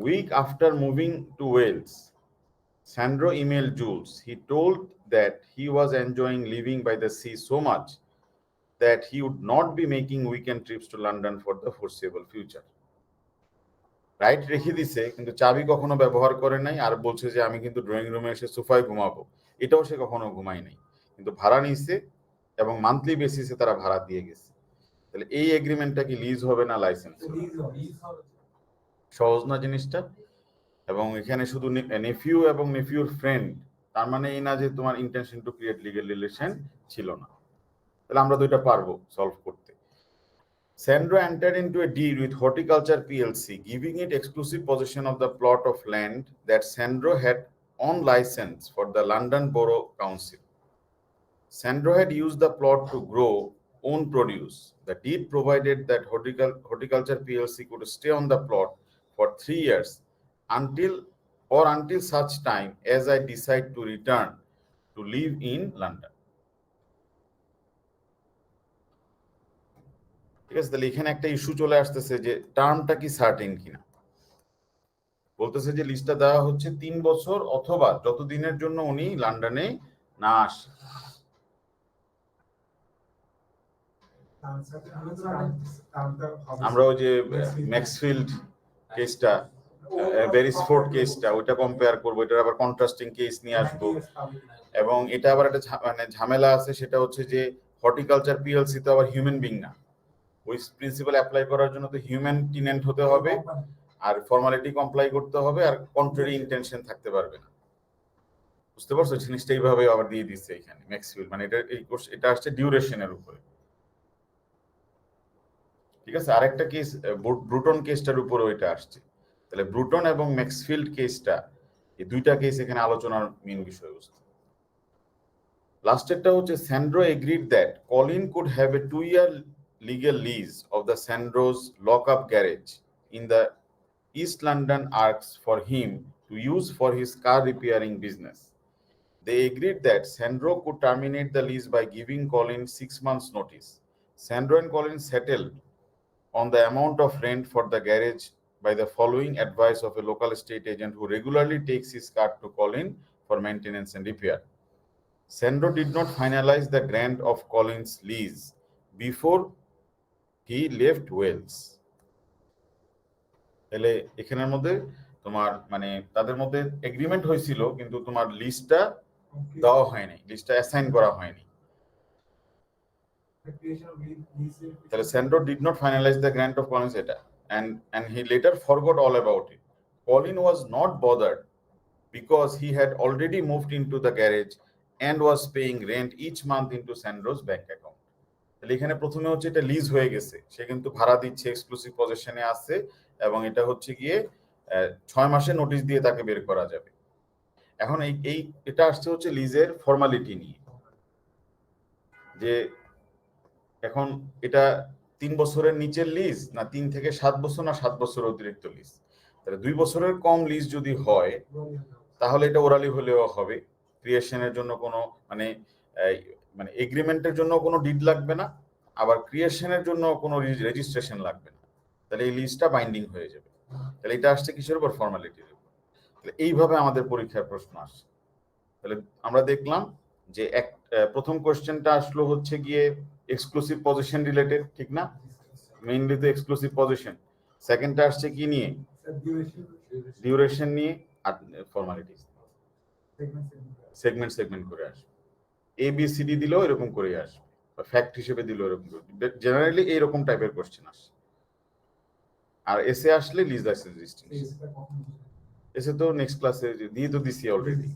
S1: week after moving to Wales, Sandro emailed Jules. He told that he was enjoying living by the sea so much that he would not be making weekend trips to London for the foreseeable future. Right রেখে দিছে, কিন্তু চাবি কখনো ব্যবহার করে নাই, আর বলছে যে আমি কিন্তু ড্রয়িং রুমে এসে সোফায় ঘুমাবো, এটাও সে কখনো ঘুমাই নাই, কিন্তু ভাড়া নিছে এবং মান্থলি বেসিসে তারা ভাড়া দিয়ে গেছে। তাহলে এই এগ্রিমেন্টটা কি লিজ হবে না লাইসেন্স? সহজ না জিনিসটা? এবং এখানে শুধু নেফিউ এবং নেফিউর ফ্রেন্ড, তার মানে এই না যে তোমার intention to create legal relation ছিল না। তাহলে আমরা দুইটা পারবো সলভ করতে। Sandro entered into a deed with Horticulture PLC, giving it exclusive possession of the plot of land that Sandro had on license for the London Borough Council. Sandro had used the plot to grow own produce. The deed provided that Horticulture PLC could stay on the plot for 3 years until such time as I decide to return to live in London. ঠিক আছে, তাহলে এখানে একটা issue চলে আসতেছে যে টার্মটা কি certain কিনা। বলতেছে যে লিস্টটা দেওয়া হচ্ছে 3 বছর অথবা যত দিনের জন্য উনি লন্ডনে না আসে। আমরা ওই যে ম্যাক্সফিল্ড কেসটা, বেরিসফোর্ড কেসটা, ওইটা কম্পেয়ার করবো, এটার আবার কন্ট্রাস্টিং কেস নিয়ে আসবো। এবং এটা আবার একটা মানে ঝামেলা আছে, সেটা হচ্ছে যে হর্টিকালচার পিএলসি তো আবার হিউম্যান বিং না, ওই প্রিন্সিপাল অ্যাপ্লাই করার জন্য তো হিউম্যান টিনেন্ট হতে হবে, আর ফর্মালিটি কমপ্লাই করতে হবে, আর কন্ট্রারি ইন্টেনশন থাকতে পারবে না। বুঝতে পারছো জিনিসটা এইভাবে আবার দিয়ে দিচ্ছে এখানে ম্যাক্সফিল্ড, মানে এটা আসছে ডিউরেশনের উপরে। ঠিক আছে, আরেকটা কেস ব্রুটন কেসটার উপরে ওইটা আসছে। তাহলে ব্রুটন এবং ম্যাক্সফিল্ড কেসটা, এই দুইটা কেস এখানে আলোচনার মেইন বিষয়বস্তু। লাস্টেরটা হচ্ছে Sandro agreed that Colin could have a 2-year legal lease of the Sandro's lock-up garage in the East London Arcs for him to use for his car repairing business. They agreed that Sandro could terminate the lease by giving Colin 6 months notice. Sandro and Colin settled on the amount of rent for the garage by the following advice of a local estate agent who regularly takes his car to Colin for maintenance and repair. Sandro did not finalize the grant of Colin's lease before he left Wales. তাহলে এখানের মধ্যে তোমার মানে তাদের মধ্যে agreement হয়েছিল, কিন্তু তোমার লিস্টটা দেওয়া হয়নি, লিস্টটা অ্যাসাইন করা হয়নি। তাহলে Sandro did not finalize the grant of Colin's এটা, and he later forgot all about it. Colin was not bothered because he had already moved into the garage and was paying rent each month into Sandro's bank account. তাহলে এখানে প্রথমে হচ্ছে এটা lease হয়ে গেছে, সে কিন্তু ভাড়া দিচ্ছে, এক্সক্লুসিভ পজিশনে আছে, এবং এটা হচ্ছে গিয়ে 6 মাসের নোটিশ দিয়ে তাকে বের করা যাবে। এখন এটা আসছে হচ্ছে লিজের ফর্মালিটি নিয়ে, যে এখন এটা 3 বছরের নিচের লিজ না 3 থেকে 7 বছর না 7 বছর অতিরিক্ত লিজ। তাহলে 2 বছরের কম লিজ যদি হয় তাহলে এটা ওরালি হলেও হবে, ক্রিয়েশনের জন্য কোনো মানে এগ্রিমেন্টের জন্য কোনো ডিড লাগবে না, আবার ক্রিয়েশনের জন্য কোনো রেজিস্ট্রেশন লাগবে না, তাহলে এই লিজটা বাইন্ডিং হয়ে যাবে। তাহলে এটা আসছে কিসের উপর? ফর্মালিটির উপর। তাহলে এইভাবে আমাদের পরীক্ষার প্রশ্ন আসছে। তাহলে আমরা দেখলাম যে প্রথম কোশ্চেনটা আসলো হচ্ছে গিয়ে এক্সক্লুসিভ পজিশন রিলেটেড, ঠিক না? মেইনলি তো এক্সক্লুসিভ পজিশন। সেকেন্ডটা আসছে কি নিয়ে? ডিউরেশন নিয়ে, আর ফর্মালিটিস সেগমেন্ট করে আসবে। এ বি সি ডি দিলেও এরকম করে আসবে, বা ফ্যাক্ট হিসেবে দিলেও এরকম করে, জেনারেলি এইরকম টাইপের কোশ্চেন আসে। আর এসে আসলে লিজ লাইসেন্স ডিস্টিংশন, এসে তো নেক্সট ক্লাসে দিয়ে তো দিছি অলরেডি।